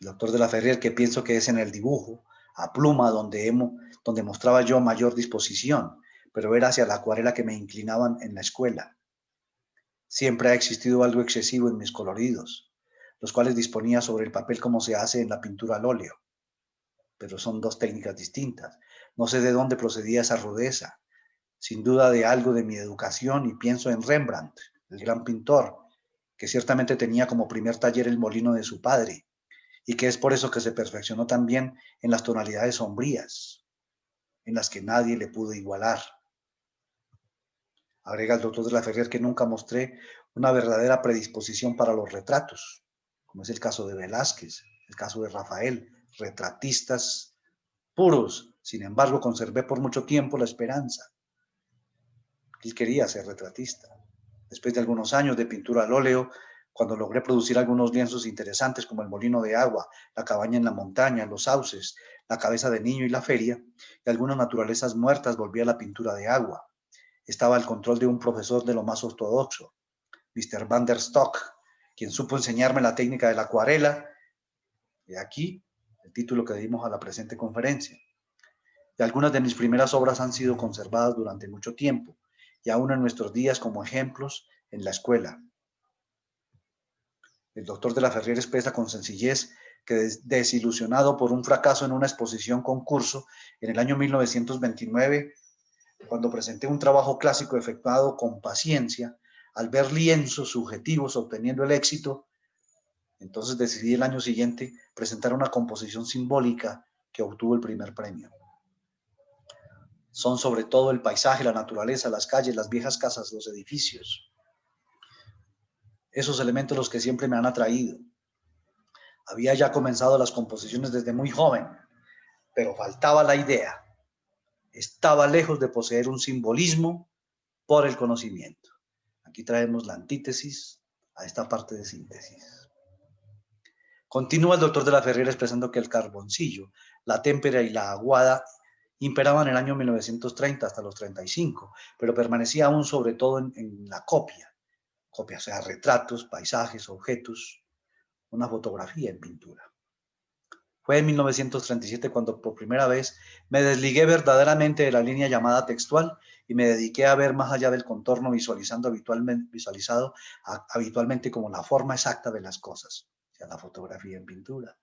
S4: el doctor de la Ferrier que pienso que es en el dibujo, a pluma, donde mostraba yo mayor disposición, pero era hacia la acuarela que me inclinaban en la escuela. Siempre ha existido algo excesivo en mis coloridos, los cuales disponía sobre el papel como se hace en la pintura al óleo. Pero son dos técnicas distintas. No sé de dónde procedía esa rudeza, sin duda de algo de mi educación, y pienso en Rembrandt, el gran pintor, que ciertamente tenía como primer taller el molino de su padre, y que es por eso que se perfeccionó también en las tonalidades sombrías, en las que nadie le pudo igualar. Agrega el doctor de la Ferrier que nunca mostré una verdadera predisposición para los retratos, como es el caso de Velázquez, el caso de Rafael, retratistas puros. Sin embargo, conservé por mucho tiempo la esperanza. Él quería ser retratista. Después de algunos años de pintura al óleo, cuando logré producir algunos lienzos interesantes como el molino de agua, la cabaña en la montaña, los sauces, la cabeza de niño y la feria, y algunas naturalezas muertas, volví a la pintura de agua. Estaba al control de un profesor de lo más ortodoxo, Mr. Van der Stock, quien supo enseñarme la técnica de la acuarela. Y aquí el título que dimos a la presente conferencia. Y algunas de mis primeras obras han sido conservadas durante mucho tiempo, y aún en nuestros días como ejemplos en la escuela. El doctor de la Ferrier expresa con sencillez que desilusionado por un fracaso en una exposición concurso en el año 1929, cuando presenté un trabajo clásico efectuado con paciencia, al ver lienzos subjetivos obteniendo el éxito, entonces decidí el año siguiente presentar una composición simbólica que obtuvo el primer premio. Son sobre todo el paisaje, la naturaleza, las calles, las viejas casas, los edificios. Esos elementos los que siempre me han atraído. Había ya comenzado las composiciones desde muy joven, pero faltaba la idea. Estaba lejos de poseer un simbolismo por el conocimiento. Aquí traemos la antítesis a esta parte de síntesis. Continúa el doctor de la Ferrier expresando que el carboncillo, la témpera y la aguada imperaban en el año 1930 hasta los 35, pero permanecía aún sobre todo en la copia, copias, o sea, retratos, paisajes, objetos, una fotografía en pintura. Fue en 1937 cuando por primera vez me desligué verdaderamente de la línea llamada textual y me dediqué a ver más allá del contorno visualizado habitualmente como la forma exacta de las cosas, o sea, la fotografía en pintura.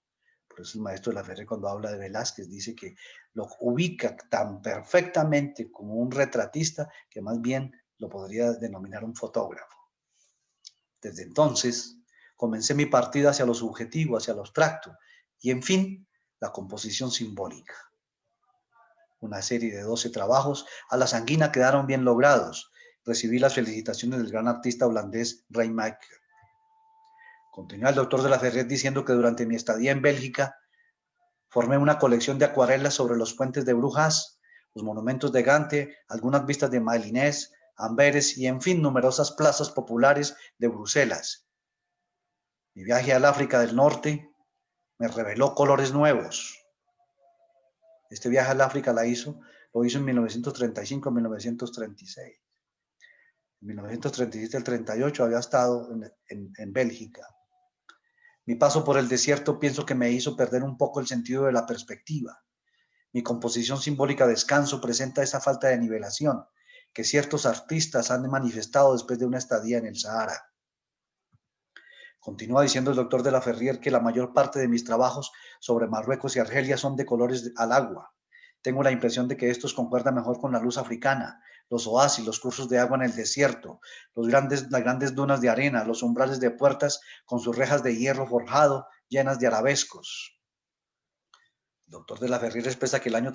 S4: Por eso el maestro de la Ferrer, cuando habla de Velázquez, dice que lo ubica tan perfectamente como un retratista que más bien lo podría denominar un fotógrafo. Desde entonces comencé mi partida hacia lo subjetivo, hacia lo abstracto y, en fin, la composición simbólica. Una serie de 12 trabajos a la sanguina quedaron bien logrados. Recibí las felicitaciones del gran artista holandés Rijmaker. Continúa el doctor de la Ferrer diciendo que durante mi estadía en Bélgica formé una colección de acuarelas sobre los puentes de Brujas, los monumentos de Gante, algunas vistas de Malines, Amberes y, en fin, numerosas plazas populares de Bruselas. Mi viaje al África del Norte me reveló colores nuevos. Este viaje al África lo hizo en 1935-1936. En 1937 al 38 había estado en Bélgica. Mi paso por el desierto pienso que me hizo perder un poco el sentido de la perspectiva. Mi composición simbólica Descanso presenta esa falta de nivelación que ciertos artistas han manifestado después de una estadía en el Sahara. Continúa diciendo el doctor de la Ferrier que la mayor parte de mis trabajos sobre Marruecos y Argelia son de colores al agua. Tengo la impresión de que estos concuerdan mejor con la luz africana, los oasis, los cursos de agua en el desierto, las grandes dunas de arena, los umbrales de puertas con sus rejas de hierro forjado llenas de arabescos. El doctor de la Ferrier expresa que el año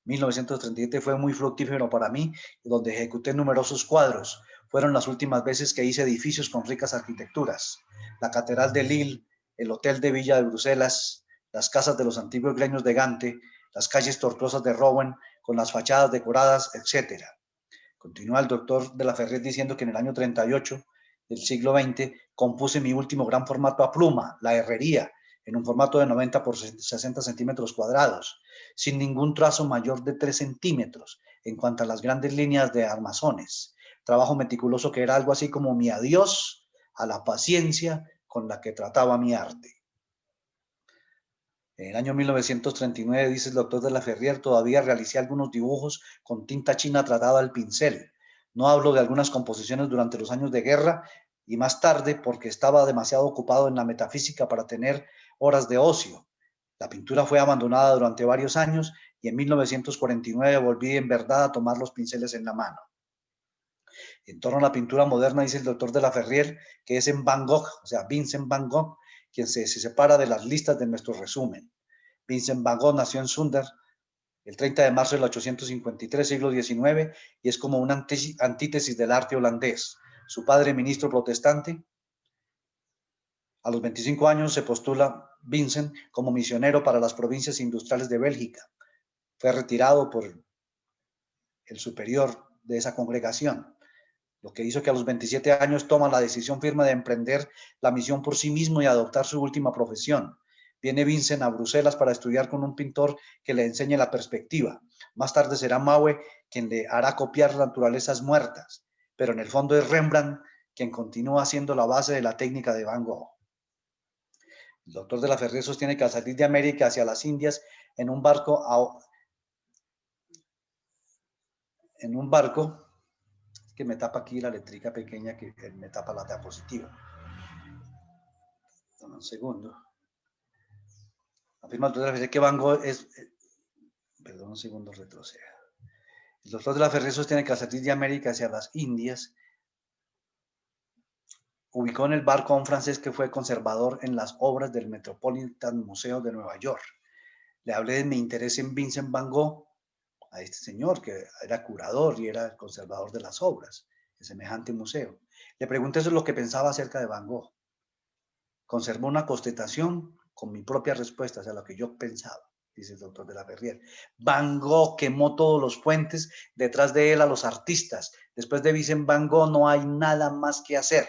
S4: 1937, fue muy fructífero para mí, donde ejecuté numerosos cuadros. Fueron las últimas veces que hice edificios con ricas arquitecturas. La Catedral de Lille, el Hotel de Villa de Bruselas, las casas de los antiguos gremios de Gante, las calles tortuosas de Rouen, con las fachadas decoradas, etc. Continúa el doctor de la Ferrier diciendo que en el año 38 del siglo XX compuse mi último gran formato a pluma, la herrería, en un formato de 90 por 60 centímetros cuadrados, sin ningún trazo mayor de 3 centímetros en cuanto a las grandes líneas de armazones. Trabajo meticuloso que era algo así como mi adiós a la paciencia con la que trataba mi arte. En el año 1939, dice el doctor de la Ferrier, todavía realicé algunos dibujos con tinta china tratada al pincel. No hablo de algunas composiciones durante los años de guerra y más tarde porque estaba demasiado ocupado en la metafísica para tener horas de ocio. La pintura fue abandonada durante varios años y en 1949 volví en verdad a tomar los pinceles en la mano. En torno a la pintura moderna, dice el doctor de la Ferrier, que es en Van Gogh, o sea, Vincent Van Gogh, quien se separa de las listas de nuestro resumen. Vincent Van Gogh nació en Sundar el 30 de marzo del 853, siglo XIX, y es como una antítesis del arte holandés. Su padre, ministro protestante, a los 25 años se postula Vincent como misionero para las provincias industriales de Bélgica. Fue retirado por el superior de esa congregación, lo que hizo que a los 27 años toma la decisión firme de emprender la misión por sí mismo y adoptar su última profesión. Viene Vincent a Bruselas para estudiar con un pintor que le enseñe la perspectiva. Más tarde será Maue quien le hará copiar naturalezas muertas, pero en el fondo es Rembrandt quien continúa siendo la base de la técnica de Van Gogh. El doctor de la Ferrier sostiene que al salir de América hacia las Indias en un barco, que me tapa aquí la letrica pequeña que me tapa la diapositiva. Dame un segundo. Afirma el doctor de la Ferrier que Van Gogh es... Perdón, un segundo, retroceda. El doctor de la Ferrier sostiene que al salir de América hacia las Indias, ubicó en el barco a un francés que fue conservador en las obras del Metropolitan Museum de Nueva York. Le hablé de mi interés en Vincent Van Gogh, a este señor que era curador y era el conservador de las obras de semejante museo. Le pregunté eso es lo que pensaba acerca de Van Gogh. Conservó una constatación con mi propia respuesta, o sea, lo que yo pensaba, dice el doctor de la Ferrier. Van Gogh quemó todos los puentes, detrás de él a los artistas. Después de Vincent Van Gogh no hay nada más que hacer.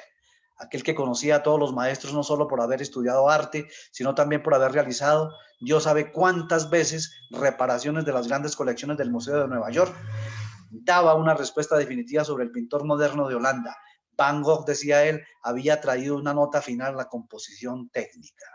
S4: Aquel que conocía a todos los maestros no solo por haber estudiado arte, sino también por haber realizado, Dios sabe cuántas veces, reparaciones de las grandes colecciones del Museo de Nueva York, daba una respuesta definitiva sobre el pintor moderno de Holanda. Van Gogh, decía él, había traído una nota final a la composición técnica.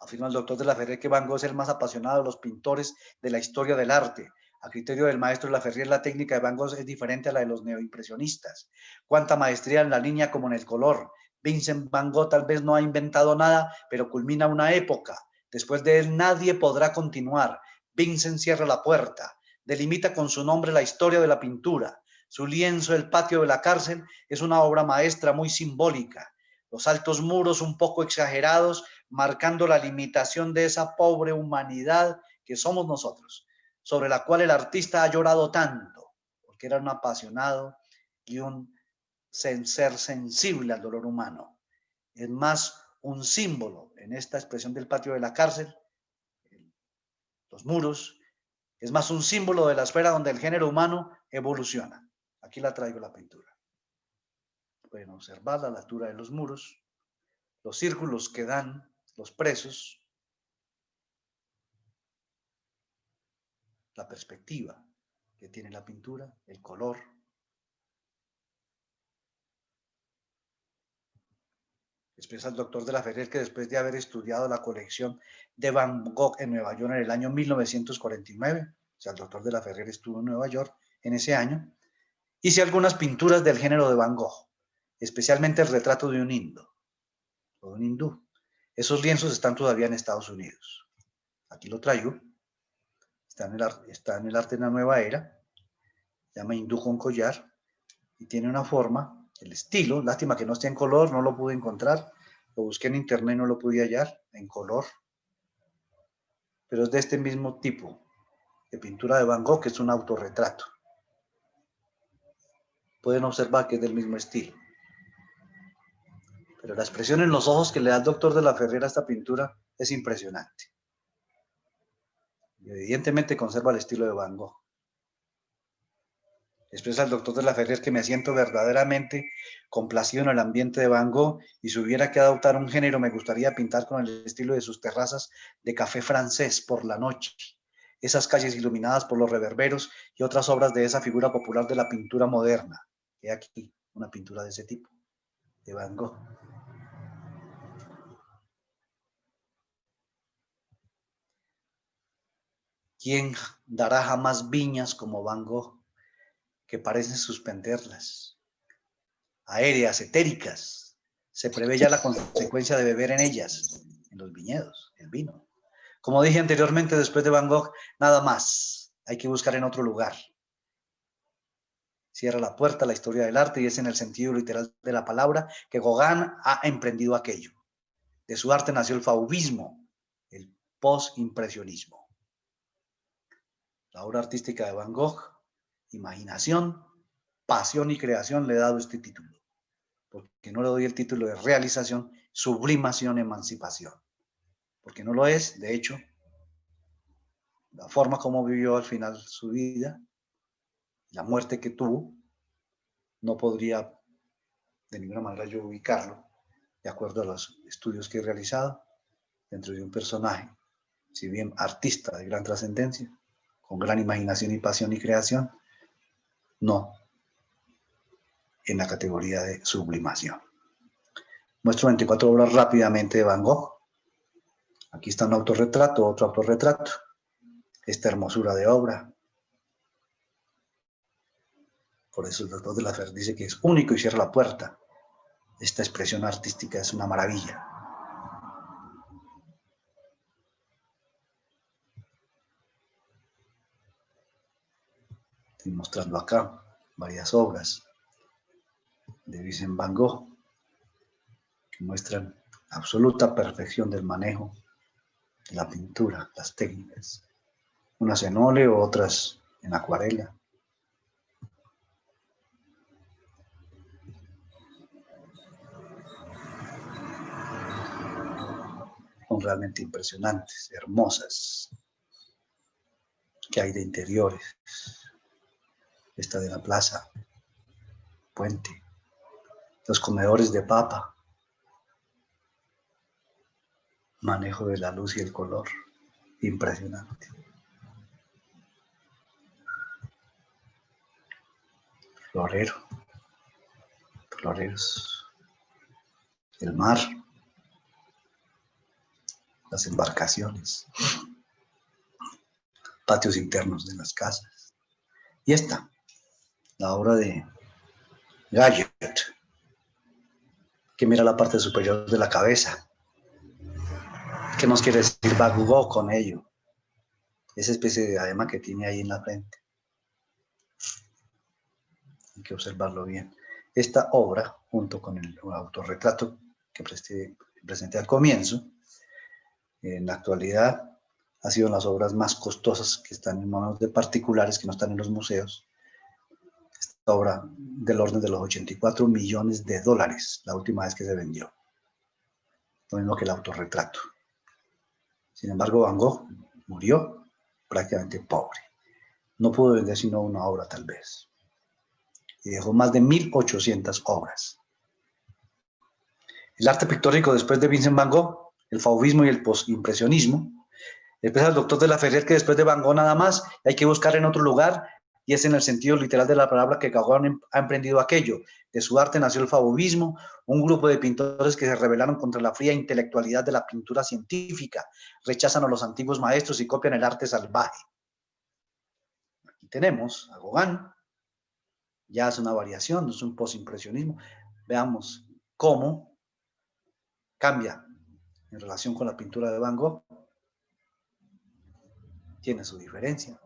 S4: Afirma el doctor de la Ferrer que Van Gogh es el más apasionado de los pintores de la historia del arte. A criterio del maestro de la Ferrer, la técnica de Van Gogh es diferente a la de los neoimpresionistas. Cuánta maestría en la línea como en el color. Vincent Van Gogh tal vez no ha inventado nada, pero culmina una época. Después de él nadie podrá continuar. Vincent cierra la puerta. Delimita con su nombre la historia de la pintura. Su lienzo, El patio de la cárcel, es una obra maestra muy simbólica. Los altos muros un poco exagerados, marcando la limitación de esa pobre humanidad que somos nosotros, sobre la cual el artista ha llorado tanto, porque era un apasionado y un ser sensible al dolor humano. Es más un símbolo en esta expresión del patio de la cárcel, los muros, es más un símbolo de la esfera donde el género humano evoluciona. Aquí la traigo la pintura. Pueden observar la altura de los muros, los círculos que dan los presos, la perspectiva que tiene la pintura, el color. Expresa el doctor de la Ferrer que después de haber estudiado la colección de Van Gogh en Nueva York en el año 1949, o sea, el doctor de la Ferrer estuvo en Nueva York en ese año, hice algunas pinturas del género de Van Gogh, especialmente el retrato de un indio, o un hindú. Esos lienzos están todavía en Estados Unidos. Aquí lo traigo. Está en el arte de la nueva era. Se llama hindú con collar. Y tiene una forma, el estilo. Lástima que no esté en color, no lo pude encontrar. Lo busqué en internet y no lo pude hallar en color. Pero es de este mismo tipo de pintura de Van Gogh, que es un autorretrato. Pueden observar que es del mismo estilo. Pero la expresión en los ojos que le da el doctor de la Ferrer a esta pintura es impresionante. Y evidentemente conserva el estilo de Van Gogh. Expresa el doctor de la Ferrer que me siento verdaderamente complacido en el ambiente de Van Gogh y si hubiera que adoptar un género me gustaría pintar con el estilo de sus terrazas de café francés por la noche, esas calles iluminadas por los reverberos y otras obras de esa figura popular de la pintura moderna. He aquí una pintura de ese tipo, de Van Gogh. ¿Quién dará jamás viñas como Van Gogh, que parecen suspenderlas? Aéreas, etéricas. Se prevé ya la consecuencia de beber en ellas, en los viñedos, el vino. Como dije anteriormente, después de Van Gogh, nada más. Hay que buscar en otro lugar. Cierra la puerta a la historia del arte y es en el sentido literal de la palabra que Gauguin ha emprendido aquello. De su arte nació el fauvismo, el postimpresionismo. La obra artística de Van Gogh, imaginación, pasión y creación, le he dado este título. Porque no le doy el título de realización, sublimación, emancipación. Porque no lo es, de hecho, la forma como vivió al final su vida, la muerte que tuvo, no podría de ninguna manera yo ubicarlo, de acuerdo a los estudios que he realizado, dentro de un personaje, si bien artista de gran trascendencia, con gran imaginación y pasión y creación, no en la categoría de sublimación. Muestro 24 obras rápidamente de Van Gogh. Aquí está un autorretrato, otro autorretrato. Esta hermosura de obra. Por eso el doctor de la Ferrer dice que es único y cierra la puerta. Esta expresión artística es una maravilla. Estoy mostrando acá varias obras de Vincent Van Gogh que muestran absoluta perfección del manejo de la pintura, las técnicas. Unas en óleo, otras en acuarela. Son realmente impresionantes, hermosas. Que hay de interiores. Esta de la plaza, puente, los comedores de papa, manejo de la luz y el color, impresionante. Florero. floreros, el mar, las embarcaciones, patios internos de las casas. Y esta, la obra de Gadget, que mira la parte superior de la cabeza. ¿Qué nos quiere decir Van Gogh con ello? Esa especie de diadema que tiene ahí en la frente. Hay que observarlo bien. Esta obra, junto con el autorretrato que presenté al comienzo, en la actualidad ha sido las obras más costosas que están en manos de particulares que no están en los museos. Esta obra del orden de los 84 millones de dólares, la última vez que se vendió. Lo mismo que el autorretrato. Sin embargo, Van Gogh murió prácticamente pobre. No pudo vender sino una obra tal vez. Y dejó más de 1.800 obras. El arte pictórico después de Vincent Van Gogh, el fauvismo y el postimpresionismo. Después al doctor de la Ferrier que después de Van Gogh nada más hay que buscar en otro lugar, y es en el sentido literal de la palabra que Gauguin ha emprendido aquello. De su arte nació el fauvismo, un grupo de pintores que se rebelaron contra la fría intelectualidad de la pintura científica, rechazan a los antiguos maestros y copian el arte salvaje. Aquí tenemos a Gauguin, ya es una variación, es un postimpresionismo. Veamos cómo cambia en relación con la pintura de Van Gogh. Tiene su diferencia.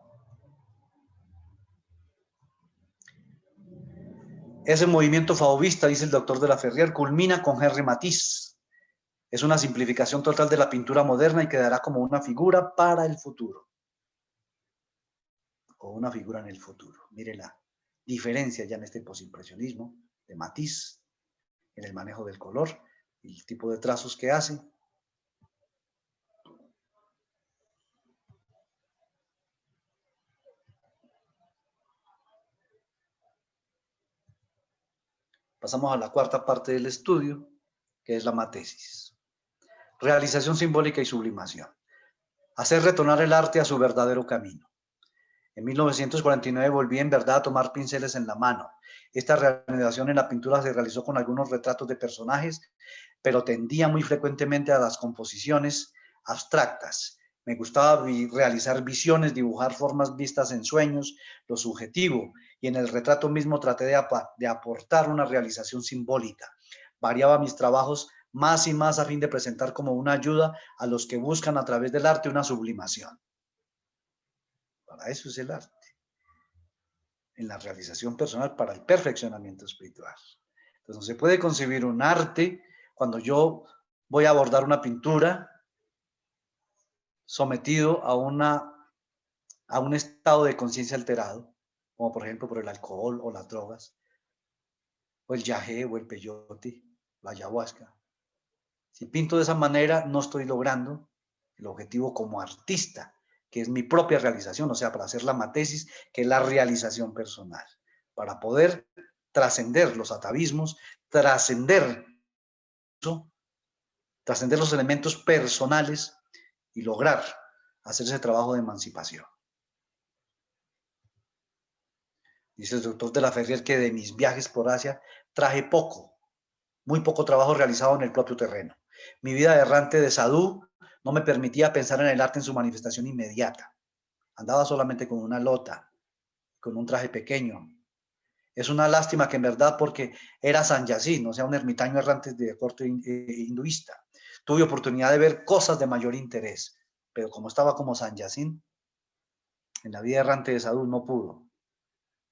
S4: Ese movimiento fauvista, dice el doctor de la Ferrier, culmina con Henri Matisse. Es una simplificación total de la pintura moderna y quedará como una figura para el futuro. O una figura en el futuro. Mire la diferencia ya en este postimpresionismo de Matisse, en el manejo del color y el tipo de trazos que hace. Pasamos a la cuarta parte del estudio, que es la mátesis. Realización simbólica y sublimación. Hacer retornar el arte a su verdadero camino. En 1949 volví en verdad a tomar pinceles en la mano. Esta reanimación en la pintura se realizó con algunos retratos de personajes, pero tendía muy frecuentemente a las composiciones abstractas. Me gustaba realizar visiones, dibujar formas vistas en sueños, lo subjetivo, y en el retrato mismo traté de aportar una realización simbólica. Variaba mis trabajos más y más a fin de presentar como una ayuda a los que buscan a través del arte una sublimación. Para eso es el arte, en la realización personal, para el perfeccionamiento espiritual. Entonces no se puede concebir un arte cuando yo voy a abordar una pintura sometido a un estado de conciencia alterado, como por ejemplo por el alcohol o las drogas, o el yagé o el peyote, la ayahuasca. Si pinto de esa manera, no estoy logrando el objetivo como artista, que es mi propia realización, o sea, para hacer la mátesis, que es la realización personal, para poder trascender los atavismos, trascender los elementos personales y lograr hacer ese trabajo de emancipación. Dice el doctor de la Ferrier que de mis viajes por Asia traje muy poco trabajo realizado en el propio terreno. Mi vida errante de sadhu no me permitía pensar en el arte en su manifestación inmediata. Andaba solamente con una lota, con un traje pequeño. Es una lástima que en verdad, porque era sanyasí, o sea, un ermitaño errante de corte hinduista. Tuve oportunidad de ver cosas de mayor interés, pero como estaba como sanyasí, en la vida errante de sadhu no pudo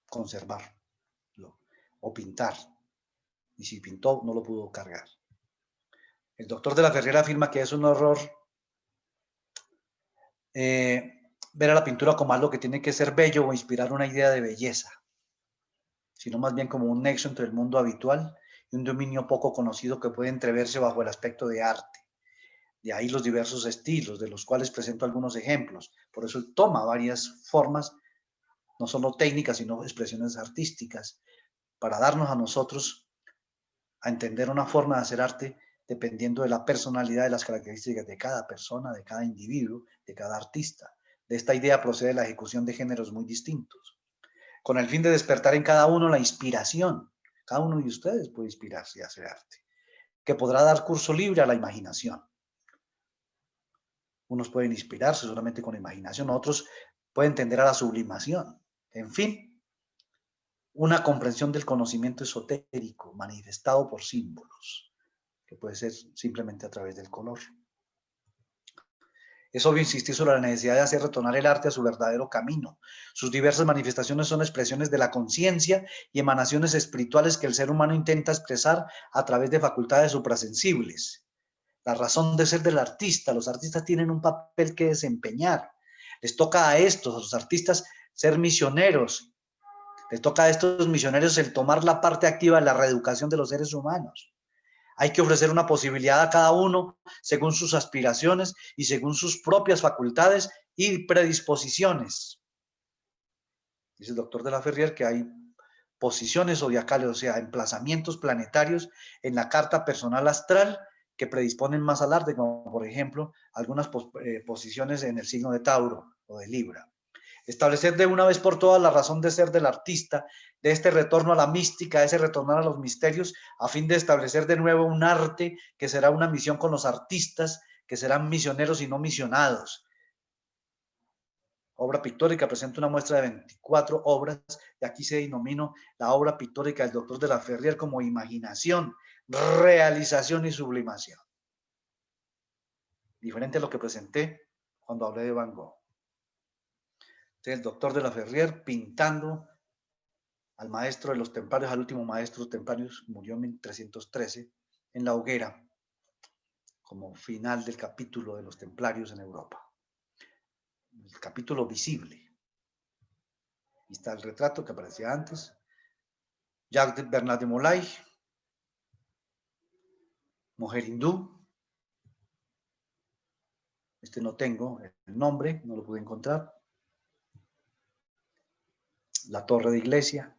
S4: conservarlo o pintar. Y si pintó, no lo pudo cargar. El doctor de la Ferrier afirma que es un horror ver a la pintura como algo que tiene que ser bello o inspirar una idea de belleza, sino más bien como un nexo entre el mundo habitual y un dominio poco conocido que puede entreverse bajo el aspecto de arte. De ahí los diversos estilos, de los cuales presento algunos ejemplos. Por eso él toma varias formas, no solo técnicas, sino expresiones artísticas, para darnos a nosotros a entender una forma de hacer arte dependiendo de la personalidad, de las características de cada persona, de cada individuo, de cada artista. De esta idea procede la ejecución de géneros muy distintos, con el fin de despertar en cada uno la inspiración. Cada uno de ustedes puede inspirarse y hacer arte, que podrá dar curso libre a la imaginación. Unos pueden inspirarse solamente con la imaginación, otros pueden tender a la sublimación. En fin, una comprensión del conocimiento esotérico manifestado por símbolos, que puede ser simplemente a través del color. Es obvio insistir sobre la necesidad de hacer retornar el arte a su verdadero camino. Sus diversas manifestaciones son expresiones de la conciencia y emanaciones espirituales que el ser humano intenta expresar a través de facultades suprasensibles. La razón de ser del artista. Los artistas tienen un papel que desempeñar. Les toca a estos, a los artistas, ser misioneros. Les toca a estos misioneros el tomar la parte activa de la reeducación de los seres humanos. Hay que ofrecer una posibilidad a cada uno según sus aspiraciones y según sus propias facultades y predisposiciones. Dice el doctor de la Ferrier que hay posiciones zodiacales, o sea, emplazamientos planetarios en la carta personal astral que predisponen más al arte, como por ejemplo algunas posiciones en el signo de Tauro o de Libra. Establecer de una vez por todas la razón de ser del artista, de este retorno a la mística, de ese retornar a los misterios, a fin de establecer de nuevo un arte que será una misión con los artistas, que serán misioneros y no misionados. Obra pictórica presenta una muestra de 24 obras, y aquí se denominó la obra pictórica del doctor de la Ferrier como imaginación, realización y sublimación. Diferente a lo que presenté cuando hablé de Van Gogh. El doctor de la Ferrier pintando al maestro de los templarios, al último maestro de los templarios, murió en 1313 en la hoguera, como final del capítulo de los templarios en Europa. El capítulo visible. Y está el retrato que aparecía antes. Jacques Bernard de Molay, mujer hindú. Este no tengo el nombre, no lo pude encontrar. La torre de iglesia,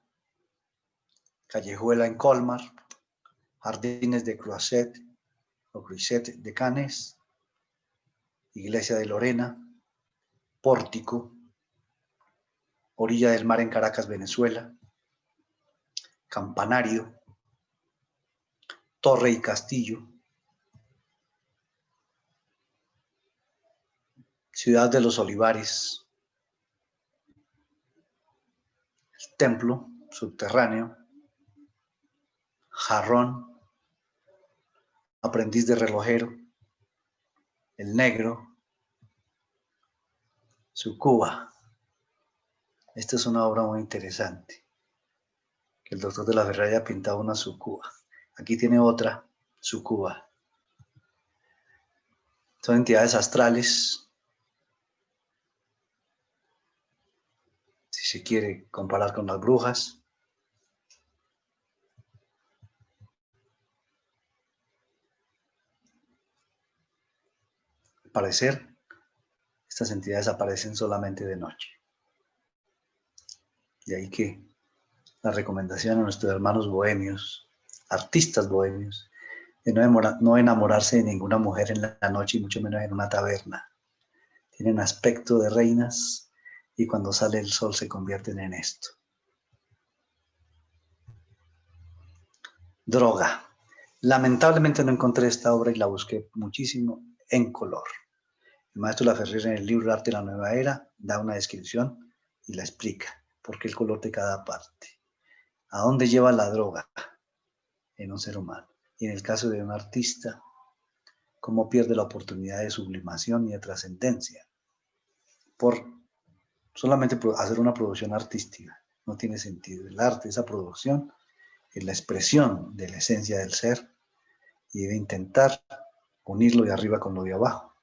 S4: callejuela en Colmar, jardines de Croisset o Croisset de Cannes, iglesia de Lorena, pórtico, orilla del mar en Caracas, Venezuela, campanario, torre y castillo, ciudad de los olivares, el templo subterráneo, jarrón, aprendiz de relojero, el negro, Sucuba. Esta es una obra muy interesante, que el doctor de la Ferrier haya pintado una Sucuba. Aquí tiene otra Sucuba. Son entidades astrales, si se quiere comparar con las brujas. Al parecer, estas entidades aparecen solamente de noche. De ahí que la recomendación a nuestros hermanos bohemios, artistas bohemios, de no enamorarse de ninguna mujer en la noche y mucho menos en una taberna. Tienen aspecto de reinas y cuando sale el sol se convierten en esto. Droga. Lamentablemente no encontré esta obra y la busqué muchísimo en color. El maestro de la Ferrier en el libro Arte de la Nueva Era da una descripción y la explica, por qué el color de cada parte. ¿A dónde lleva la droga en un ser humano? Y en el caso de un artista, ¿cómo pierde la oportunidad de sublimación y de trascendencia? Por solamente hacer una producción artística. No tiene sentido. El arte, esa producción, es la expresión de la esencia del ser y debe intentar unirlo de arriba con lo de abajo.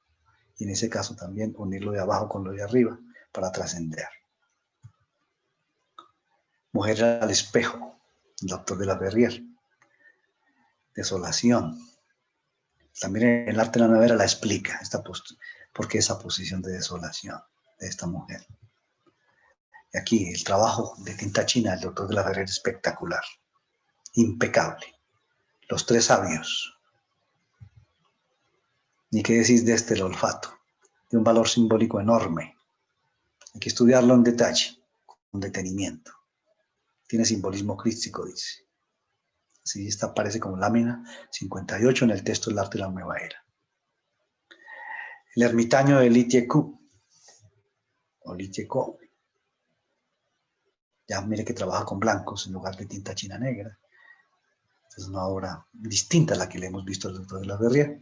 S4: Y en ese caso también unirlo de abajo con lo de arriba para trascender. Mujer al espejo, el doctor de la Ferrier. Desolación. También en el arte de la Nueva Era la explica, por qué esa posición de desolación de esta mujer. Y aquí el trabajo de tinta china del doctor de la Ferrier es espectacular, impecable. Los tres sabios. Ni qué decir de el olfato, de un valor simbólico enorme. Hay que estudiarlo en detalle, con detenimiento. Tiene simbolismo crístico, dice. Sí, esta aparece como lámina 58 en el texto del arte de la nueva era. El ermitaño de Litiecu, o Litieco, ya mire que trabaja con blancos en lugar de tinta china negra. Es una obra distinta a la que le hemos visto al doctor de la Verrier.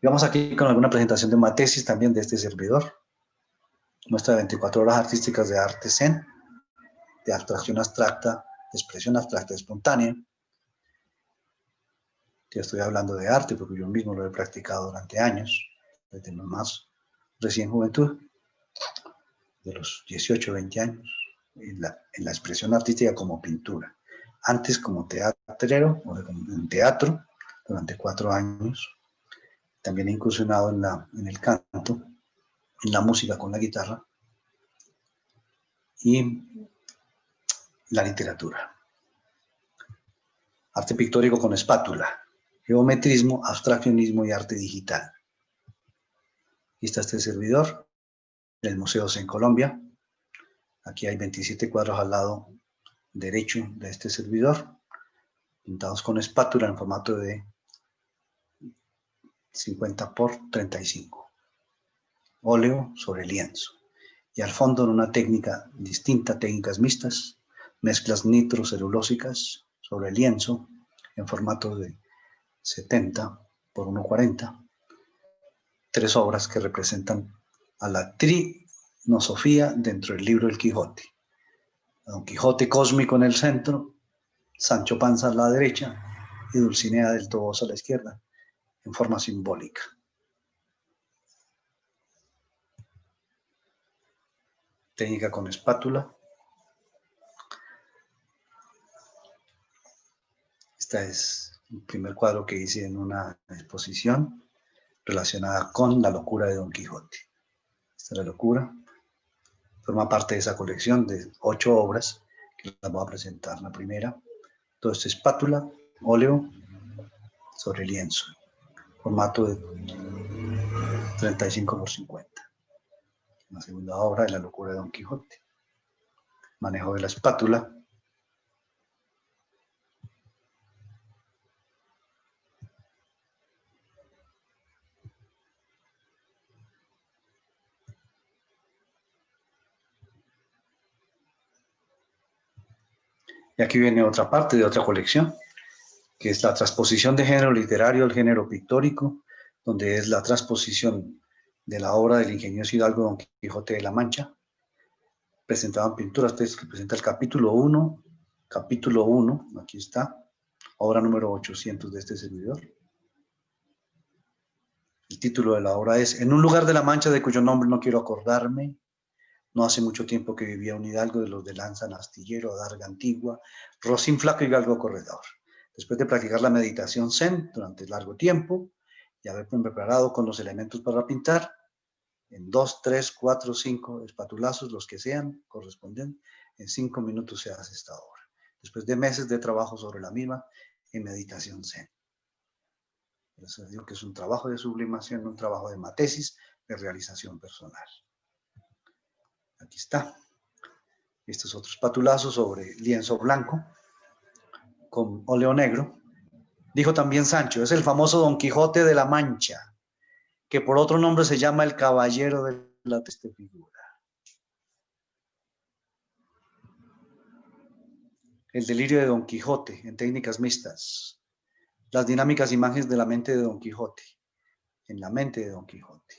S4: Y vamos aquí con alguna presentación de una tesis también de este servidor. Muestra 24 horas artísticas de arte zen, de abstracción abstracta, de expresión abstracta espontánea. Ya estoy hablando de arte porque yo mismo lo he practicado durante años, desde mi más recién juventud, de los 18, 20 años, en la expresión artística como pintura. Antes como teatrero, o en teatro, durante 4 años. También he incursionado en el canto, en la música con la guitarra y la literatura. Arte pictórico con espátula, geometrismo, abstraccionismo y arte digital. Aquí está este servidor, en el Museo en Colombia. Aquí hay 27 cuadros al lado derecho de este servidor, pintados con espátula en formato de 50 por 35. Óleo sobre lienzo. Y al fondo, en una técnica distinta, técnicas mixtas, mezclas nitrocelulósicas sobre lienzo en formato de 70 por 1,40. 3 obras que representan a la trinosofía dentro del libro El Quijote. Don Quijote cósmico en el centro, Sancho Panza a la derecha y Dulcinea del Toboso a la izquierda, en forma simbólica. Técnica con espátula. Este es el primer cuadro que hice en una exposición relacionada con la locura de Don Quijote. Esta es la locura. Forma parte de esa colección de 8 obras que las voy a presentar. La primera, todo esto es espátula, óleo sobre lienzo, formato de 35 por 50. La segunda obra es La locura de Don Quijote. Manejo de la espátula. Y aquí viene otra parte de otra colección, que es la transposición de género literario al género pictórico, donde es la transposición de la obra del ingenioso hidalgo Don Quijote de la Mancha, presentaban pinturas, textos que presenta el capítulo 1, aquí está, obra número 800 de este servidor. El título de la obra es En un lugar de la Mancha de cuyo nombre no quiero acordarme. No hace mucho tiempo que vivía un hidalgo de los de lanza en astillero, adarga antigua, rocín flaco y galgo corredor. Después de practicar la meditación zen durante largo tiempo y haberme preparado con los elementos para pintar, en 2, 3, 4, 5 espatulazos, los que sean, corresponden, en 5 minutos se hace esta obra. Después de meses de trabajo sobre la misma en meditación zen. Por eso digo que es un trabajo de sublimación, un trabajo de matesis, de realización personal. Aquí está. Estos otros espatulazos sobre lienzo blanco con óleo negro. Dijo también Sancho, es el famoso Don Quijote de la Mancha, que por otro nombre se llama el Caballero de la Triste Figura. El delirio de Don Quijote en técnicas mixtas. Las dinámicas imágenes de la mente de Don Quijote, en la mente de Don Quijote.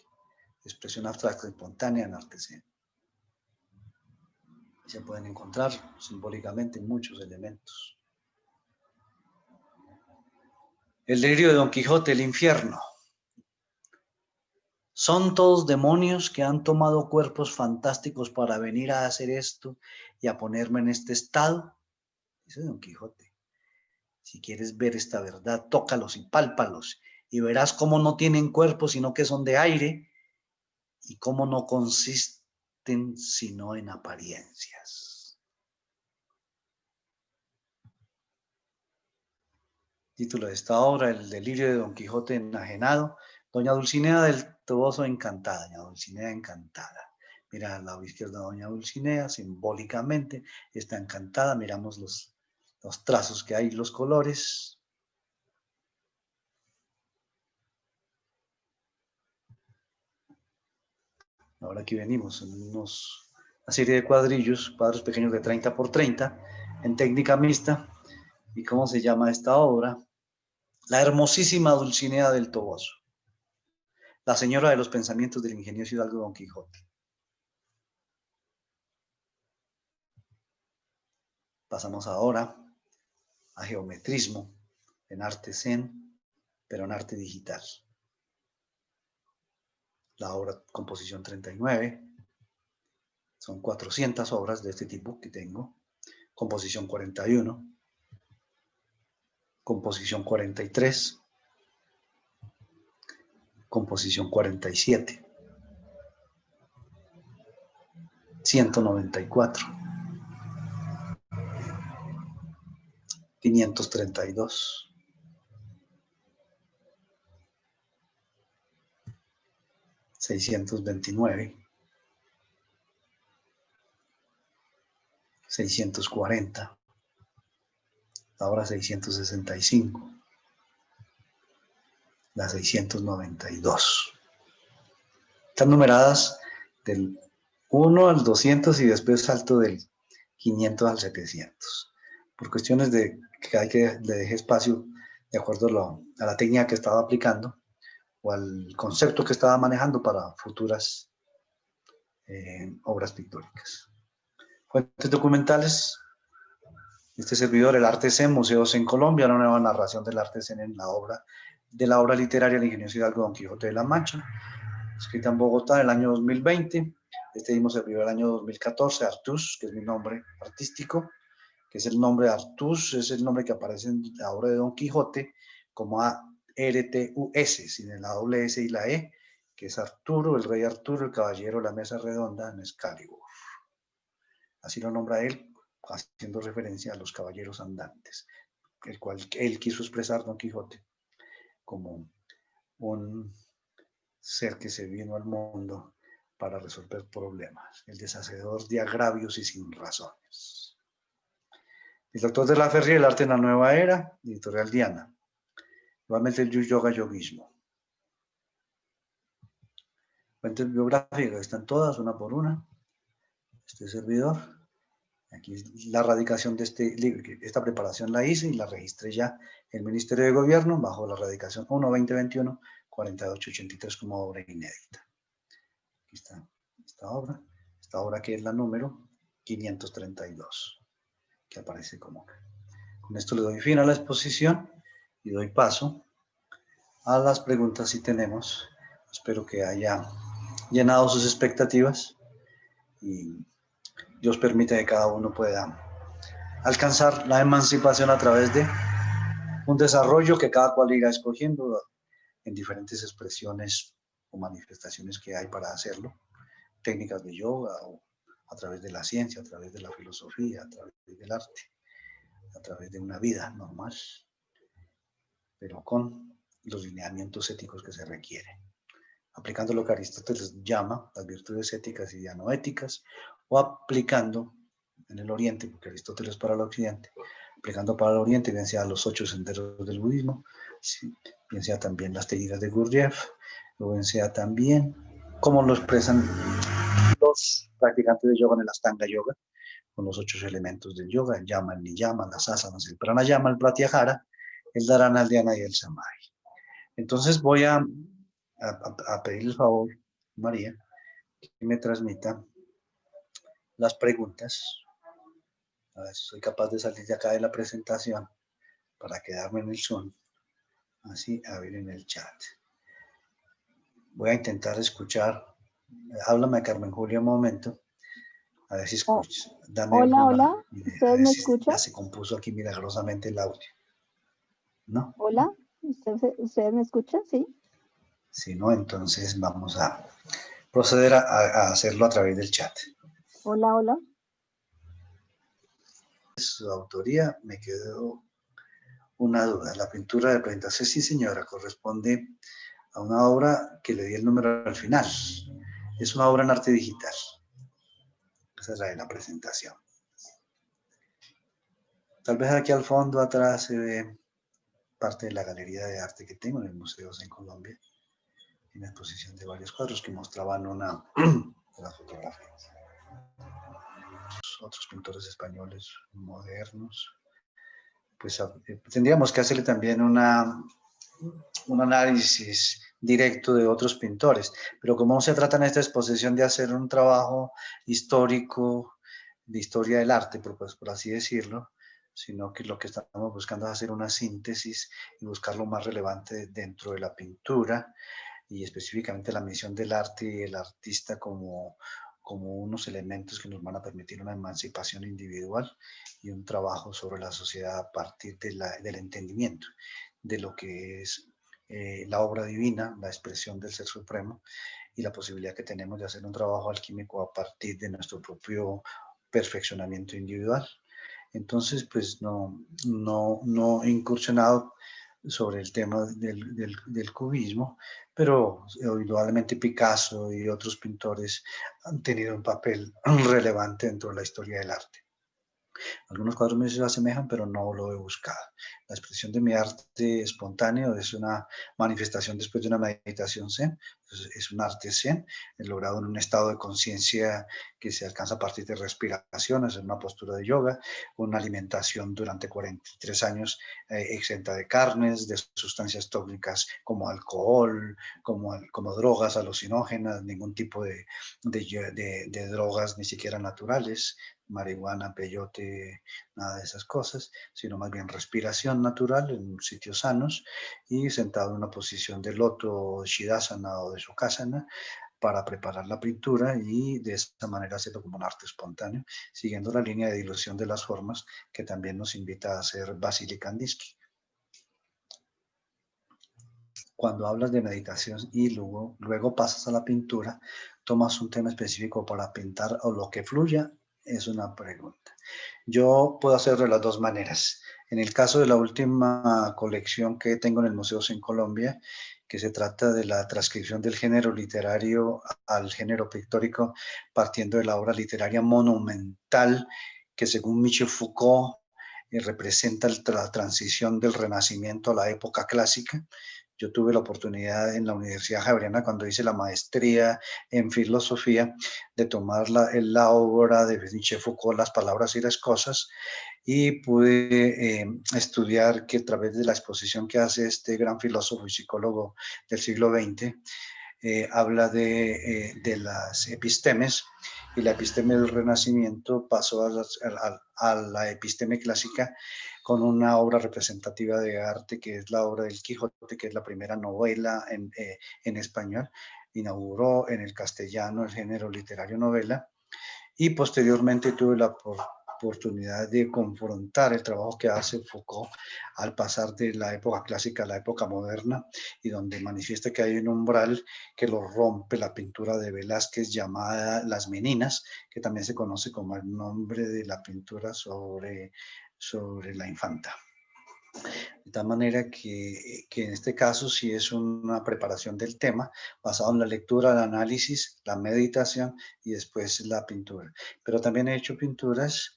S4: Expresión abstracta espontánea en arte zen. Se pueden encontrar simbólicamente muchos elementos. El delirio de Don Quijote, el infierno. Son todos demonios que han tomado cuerpos fantásticos para venir a hacer esto y a ponerme en este estado. Dice Don Quijote. Si quieres ver esta verdad, tócalos y pálpalos y verás cómo no tienen cuerpo, sino que son de aire y cómo no consisten sino en apariencias. Título de esta obra, El delirio de Don Quijote enajenado. Doña Dulcinea del Toboso encantada, Doña Dulcinea encantada. Mira al lado izquierdo a Doña Dulcinea, simbólicamente está encantada. Miramos las los trazos que hay, los colores. Ahora aquí venimos en una serie de cuadros pequeños de 30 por 30, en técnica mixta. ¿Y cómo se llama esta obra? La hermosísima Dulcinea del Toboso, la señora de los pensamientos del ingenioso hidalgo Don Quijote. Pasamos ahora a geometrismo en arte zen, pero en arte digital. La obra composición 39, son 400 obras de este tipo que tengo. Composición 41, composición 43, composición 47, 194, 532, 629, 640, ahora 665, las 692. Están numeradas del 1 al 200 y después salto del 500 al 700. Por cuestiones de que le deje espacio de acuerdo a la técnica que estaba aplicando o al concepto que estaba manejando para futuras obras pictóricas. Fuentes documentales. Este servidor, el Arte Zen, Museos en Colombia, una nueva narración del Arte Zen en la obra literaria del ingenioso hidalgo Don Quijote de la Mancha, escrita en Bogotá en el año 2020. Este mismo servidor el año 2014, Artús, que es mi nombre artístico, que es el nombre de Artús, es el nombre que aparece en la obra de Don Quijote como A-R-T-U-S, sin la doble S y la E, que es Arturo, el rey Arturo, el caballero de la mesa redonda en Excalibur. Así lo nombra él, haciendo referencia a los caballeros andantes, el cual él quiso expresar Don Quijote como un ser que se vino al mundo para resolver problemas, el deshacedor de agravios y sin razones. El doctor de la Ferrier, el arte en la nueva era, editorial Diana. Igualmente el yoga yoguismo. Fuentes biográficas están todas, una por una. Este servidor. Aquí la radicación de este libro, esta preparación la hice y la registré ya en el Ministerio de Gobierno bajo la radicación 1-2021-4883 como obra inédita. Aquí está esta obra que es la número 532, que aparece como. Con esto le doy fin a la exposición y doy paso a las preguntas si tenemos. Espero que haya llenado sus expectativas y Dios permite que cada uno pueda alcanzar la emancipación a través de un desarrollo que cada cual irá escogiendo en diferentes expresiones o manifestaciones que hay para hacerlo, técnicas de yoga o a través de la ciencia, a través de la filosofía, a través del arte, a través de una vida normal, pero con los lineamientos éticos que se requieren, aplicando lo que Aristóteles llama las virtudes éticas y dianoéticas, o aplicando en el Oriente, porque Aristóteles para el Occidente, aplicando para el Oriente, bien sea los 8 senderos del budismo, bien sea también las técnicas de Gurdjieff, o bien sea también cómo lo expresan los practicantes de yoga en el Astanga Yoga, con los 8 elementos del yoga, el yama, el niyama, las asanas, el pranayama, el pratyahara, el dharana, el dhyana y el samadhi. Entonces voy a pedirle el favor, María, que me transmita las preguntas. A ver si soy capaz de salir de acá de la presentación para quedarme en el Zoom, así a ver en el chat. Voy a intentar escuchar. Háblame, Carmen Julia, un momento. A ver si escuchas. Dame
S2: hola. ¿Usted me escucha?
S4: Ya se compuso aquí milagrosamente el audio. ¿No?
S2: Hola, ¿usted me escucha? Sí.
S4: Si no, entonces vamos a proceder a hacerlo a través del chat.
S2: Hola.
S4: Su autoría, me quedó una duda. La pintura de presentación, sí señora, corresponde a una obra que le di el número al final. Es una obra en arte digital. Esa es la de la presentación. Tal vez aquí al fondo atrás se ve parte de la galería de arte que tengo en el Museos en Colombia, una exposición de varios cuadros que mostraban una de las fotografías. Otros pintores españoles modernos. Pues tendríamos que hacerle también un análisis directo de otros pintores, pero como no se trata en esta exposición de hacer un trabajo histórico, de historia del arte, por así decirlo, sino que lo que estamos buscando es hacer una síntesis y buscar lo más relevante dentro de la pintura y específicamente la misión del arte y el artista como unos elementos que nos van a permitir una emancipación individual y un trabajo sobre la sociedad a partir del entendimiento de lo que es la obra divina, la expresión del Ser Supremo y la posibilidad que tenemos de hacer un trabajo alquímico a partir de nuestro propio perfeccionamiento individual. Entonces, pues no he incursionado sobre el tema del cubismo, pero indudablemente Picasso y otros pintores han tenido un papel relevante dentro de la historia del arte. Algunos cuadros me se asemejan, pero no lo he buscado. La expresión de mi arte espontáneo es una manifestación después de una meditación zen, es un arte zen, logrado en un estado de conciencia que se alcanza a partir de respiraciones, en una postura de yoga, una alimentación durante 43 años exenta de carnes, de sustancias tóxicas como alcohol, como drogas alucinógenas, ningún tipo de drogas, ni siquiera naturales, marihuana, peyote, nada de esas cosas, sino más bien respiración natural en sitios sanos y sentado en una posición de loto, Shidasana o de Sukhasana para preparar la pintura y de esa manera hacerlo como un arte espontáneo, siguiendo la línea de dilución de las formas que también nos invita a hacer Vasily Kandinsky. Cuando hablas de meditación y luego pasas a la pintura, tomas un tema específico para pintar o lo que fluya, es una pregunta. Yo puedo hacerlo de las dos maneras. En el caso de la última colección que tengo en el Museo en Colombia, que se trata de la transcripción del género literario al género pictórico, partiendo de la obra literaria monumental, que según Michel Foucault representa la transición del Renacimiento a la época clásica. Yo tuve la oportunidad en la Universidad Javeriana, cuando hice la maestría en filosofía, de tomar la obra de Michel Foucault, Las palabras y las cosas, y pude estudiar que a través de la exposición que hace este gran filósofo y psicólogo del siglo XX, habla de las epistemes, y la episteme del Renacimiento pasó a la episteme clásica con una obra representativa de arte que es la obra del Quijote, que es la primera novela en español, inauguró en el castellano el género literario novela, y posteriormente tuve la oportunidad de confrontar el trabajo que hace Foucault al pasar de la época clásica a la época moderna, y donde manifiesta que hay un umbral que lo rompe la pintura de Velázquez llamada Las Meninas, que también se conoce como el nombre de la pintura sobre la infanta. De tal manera que en este caso sí es una preparación del tema basado en la lectura, el análisis, la meditación y después la pintura. Pero también he hecho pinturas,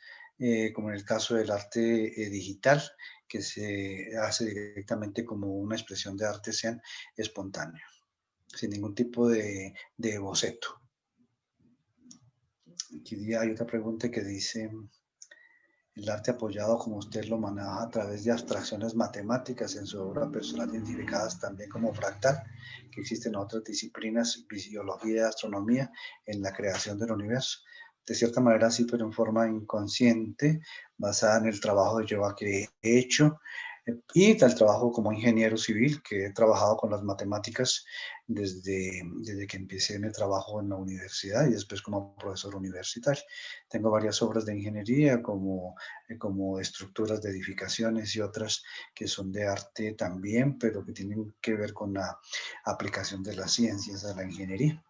S4: como en el caso del arte digital, que se hace directamente como una expresión de arte zen espontáneo, sin ningún tipo de boceto. Aquí hay otra pregunta que dice: el arte apoyado como usted lo maneja a través de abstracciones matemáticas en su obra personal, identificadas también como fractal, que existen en otras disciplinas, fisiología y astronomía, en la creación del universo. De cierta manera sí, pero en forma inconsciente, basada en el trabajo de yoga que he hecho, y del trabajo como ingeniero civil, que he trabajado con las matemáticas desde que empecé mi trabajo en la universidad y después como profesor universitario. Tengo varias obras de ingeniería como estructuras de edificaciones y otras que son de arte también, pero que tienen que ver con la aplicación de las ciencias a la ingeniería.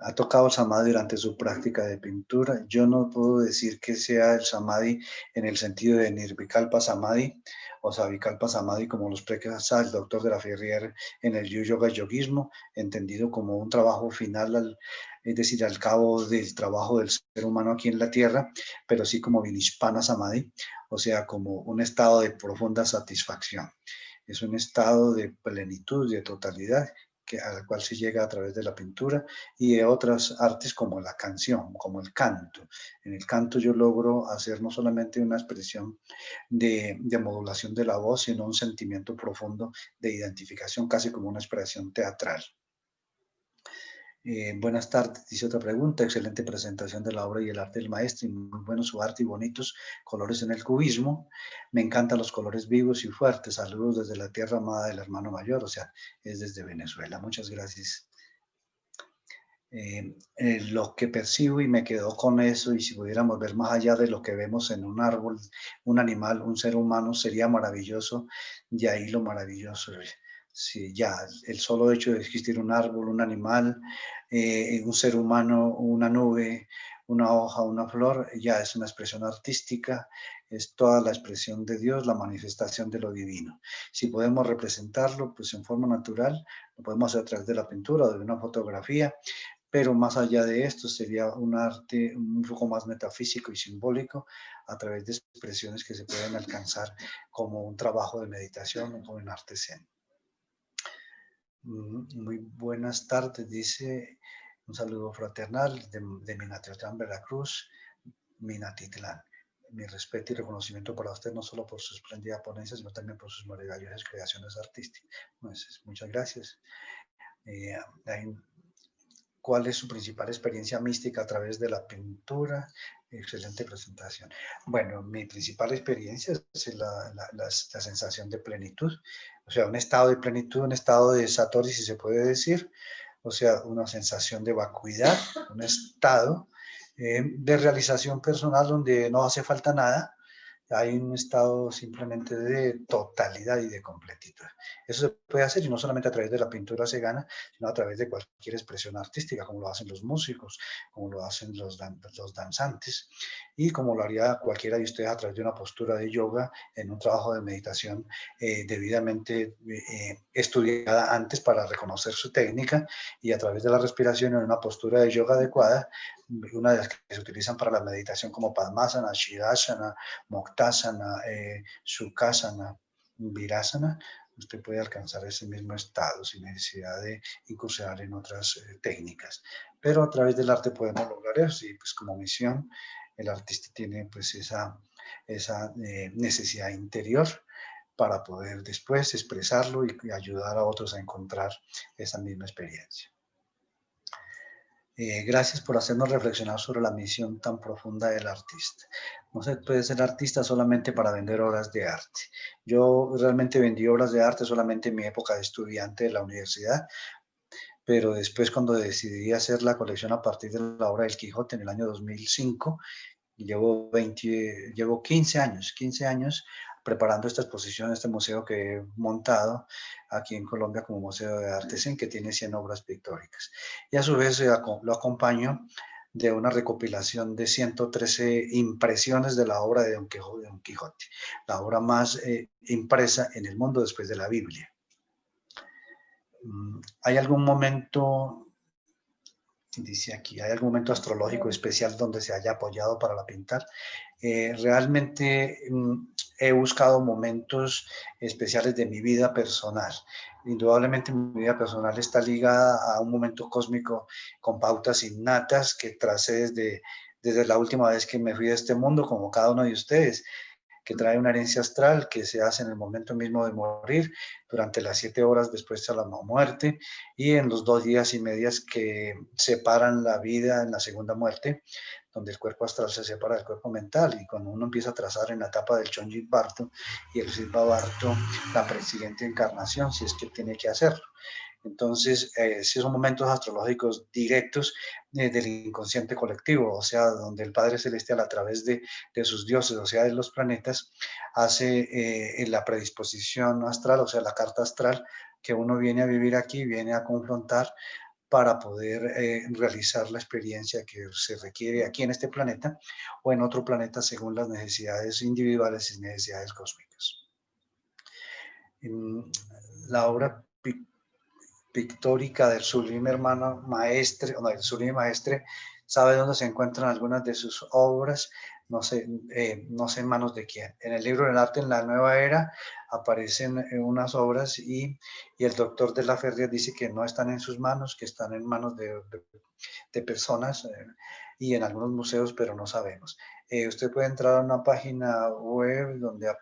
S4: ha tocado el samadhi durante su práctica de pintura. Yo no puedo decir que sea el samadhi en el sentido de nirvikalpa samadhi o savikalpa samadhi, como lo expresa el doctor de la Ferrier en el yoga y yoguismo, entendido como un trabajo final, es decir, al cabo del trabajo del ser humano aquí en la tierra, pero sí como vinishpana samadhi, o sea, como un estado de profunda satisfacción. Es un estado de plenitud, de totalidad, al cual se llega a través de la pintura y de otras artes como la canción, como el canto. En el canto yo logro hacer no solamente una expresión de modulación de la voz, sino un sentimiento profundo de identificación, casi como una expresión teatral. Buenas tardes, dice otra pregunta. Excelente presentación de la obra y el arte del maestro. Y muy bueno su arte y bonitos colores en el cubismo. Me encantan los colores vivos y fuertes. Saludos desde la tierra amada del hermano mayor, o sea, es desde Venezuela. Muchas gracias. Lo que percibo y me quedo con eso, y si pudiéramos ver más allá de lo que vemos en un árbol, un animal, un ser humano, sería maravilloso. Y ahí lo maravilloso. Sí, ya el solo hecho de existir un árbol, un animal, un ser humano, una nube, una hoja, una flor, ya es una expresión artística, es toda la expresión de Dios, la manifestación de lo divino. Si podemos representarlo, pues en forma natural, lo podemos hacer a través de la pintura o de una fotografía, pero más allá de esto sería un arte un poco más metafísico y simbólico a través de expresiones que se pueden alcanzar como un trabajo de meditación o en arte zen. Muy buenas tardes, dice un saludo fraternal de Minatitlán, Veracruz, Minatitlán. Mi respeto y reconocimiento para usted, no solo por su espléndida ponencia, sino también por sus maravillosas creaciones artísticas. Pues, muchas gracias. ¿Cuál es su principal experiencia mística a través de la pintura? Excelente presentación. Bueno, mi principal experiencia es la sensación de plenitud, o sea, un estado de plenitud, un estado de satori, si se puede decir, o sea, una sensación de vacuidad, un estado de realización personal donde no hace falta nada, hay un estado simplemente de totalidad y de completitud. Eso se puede hacer y no solamente a través de la pintura se gana, sino a través de cualquier expresión artística, como lo hacen los músicos, como lo hacen los danzantes y como lo haría cualquiera de ustedes a través de una postura de yoga en un trabajo de meditación debidamente estudiada antes para reconocer su técnica y a través de la respiración en una postura de yoga adecuada, una de las que se utilizan para la meditación como Padmasana, Shirasana, Muktasana, Sukhasana, Virasana, usted puede alcanzar ese mismo estado sin necesidad de incursionar en otras técnicas. Pero a través del arte podemos lograr eso y pues como misión el artista tiene pues esa necesidad interior para poder después expresarlo y ayudar a otros a encontrar esa misma experiencia. Gracias por hacernos reflexionar sobre la misión tan profunda del artista. No se puede ser artista solamente para vender obras de arte. Yo realmente vendí obras de arte solamente en mi época de estudiante de la universidad, pero después cuando decidí hacer la colección a partir de la obra del Quijote en el año 2005, llevo 15 años preparando esta exposición, este museo que he montado aquí en Colombia como Museo de Arte Zen, que tiene 100 obras pictóricas. Y a su vez lo acompaño de una recopilación de 113 impresiones de la obra de Don Quijote, la obra más impresa en el mundo después de la Biblia. ¿Hay algún momento, dice aquí, hay algún momento astrológico especial donde se haya apoyado para la pintar? Realmente he buscado momentos especiales de mi vida personal. Indudablemente mi vida personal está ligada a un momento cósmico con pautas innatas que tracé desde la última vez que me fui de este mundo, como cada uno de ustedes, que trae una herencia astral que se hace en el momento mismo de morir, durante las 7 horas después de la muerte y en los 2 días y medias que separan la vida en la segunda muerte, donde el cuerpo astral se separa del cuerpo mental y cuando uno empieza a trazar en la etapa del Chonjit Barto y el Siddha Barto la siguiente encarnación, si es que tiene que hacerlo. Entonces, sí son momentos astrológicos directos del inconsciente colectivo, o sea, donde el Padre Celestial a través de sus dioses, o sea, de los planetas, hace la predisposición astral, o sea, la carta astral que uno viene a vivir aquí, viene a confrontar para poder realizar la experiencia que se requiere aquí en este planeta o en otro planeta según las necesidades individuales y necesidades cósmicas. La obra pictórica del sublime hermano maestre, o del sublime maestre, sabe dónde se encuentran algunas de sus obras, no sé en manos de quién. En el libro del arte en la nueva era aparecen unas obras y el doctor de la Ferrier dice que no están en sus manos, que están en manos de personas y en algunos museos, pero no sabemos. Usted puede entrar a una página web donde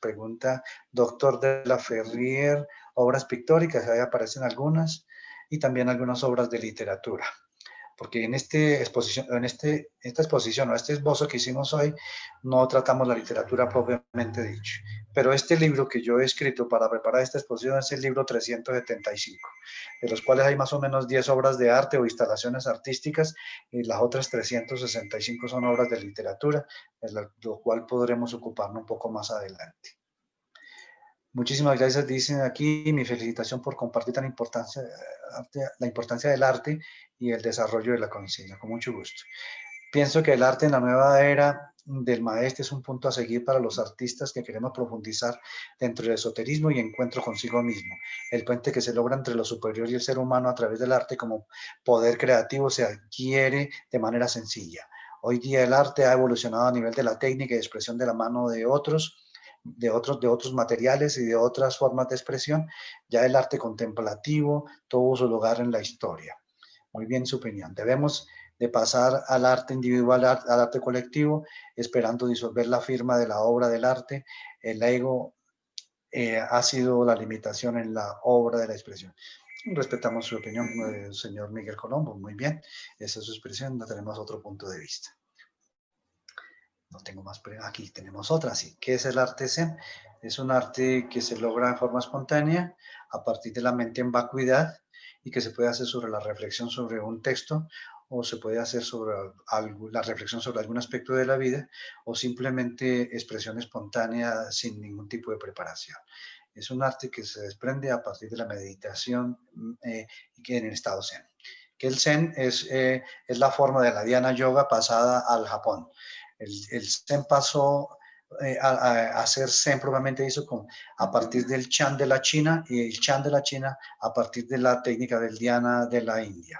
S4: pregunta doctor de la Ferrier, obras pictóricas, ahí aparecen algunas, y también algunas obras de literatura. Porque en esta exposición o este esbozo que hicimos hoy, no tratamos la literatura propiamente dicho. Pero este libro que yo he escrito para preparar esta exposición es el libro 375, de los cuales hay más o menos 10 obras de arte o instalaciones artísticas, y las otras 365 son obras de literatura, de lo cual podremos ocuparnos un poco más adelante. Muchísimas gracias, dicen aquí, mi felicitación por compartir la importancia del arte y el desarrollo de la conciencia, con mucho gusto. Pienso que el arte en la nueva era del maestro es un punto a seguir para los artistas que queremos profundizar dentro del esoterismo y encuentro consigo mismo. El puente que se logra entre lo superior y el ser humano a través del arte como poder creativo se adquiere de manera sencilla. Hoy día el arte ha evolucionado a nivel de la técnica y expresión de la mano de otros materiales y de otras formas de expresión. Ya el arte contemplativo tuvo su lugar en la historia. Muy bien su opinión. Debemos de pasar al arte individual, al arte colectivo, esperando disolver la firma de la obra del arte. El ego ha sido la limitación en la obra de la expresión. Respetamos su opinión, señor Miguel Colombo. Muy bien, esa es su expresión, no tenemos otro punto de vista. No tengo más, pero aquí tenemos otra, sí. ¿Qué es el arte Zen? Es un arte que se logra en forma espontánea, a partir de la mente en vacuidad, y que se puede hacer sobre la reflexión sobre un texto, o se puede hacer sobre la reflexión sobre algún aspecto de la vida, o simplemente expresión espontánea sin ningún tipo de preparación. Es un arte que se desprende a partir de la meditación y que en el estado Zen. Que el Zen es la forma de la Dhyana Yoga pasada al Japón. El Zen pasó a ser Zen propiamente dicho a partir del Chan de la China y el Chan de la China a partir de la técnica del Dhyana de la India.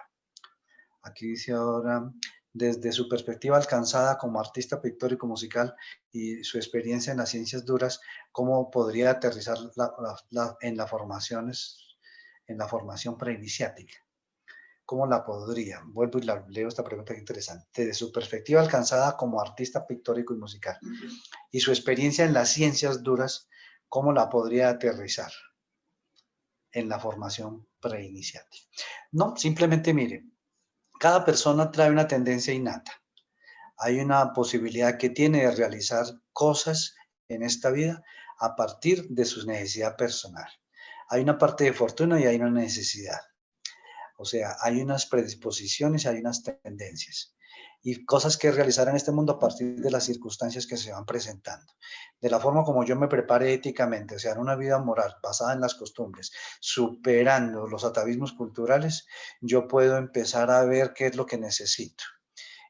S4: Aquí dice ahora, desde su perspectiva alcanzada como artista pictórico musical y su experiencia en las ciencias duras, ¿cómo podría aterrizar en la formación preiniciática? ¿Cómo la podría? Vuelvo y leo esta pregunta que interesante. Desde su perspectiva alcanzada como artista pictórico y musical y su experiencia en las ciencias duras, ¿cómo la podría aterrizar en la formación preiniciática? No, simplemente mire, cada persona trae una tendencia innata. Hay una posibilidad que tiene de realizar cosas en esta vida a partir de su necesidad personal. Hay una parte de fortuna y hay una necesidad. O sea, hay unas predisposiciones, hay unas tendencias y cosas que realizar en este mundo a partir de las circunstancias que se van presentando. De la forma como yo me prepare éticamente, o sea, en una vida moral basada en las costumbres, superando los atavismos culturales, yo puedo empezar a ver qué es lo que necesito.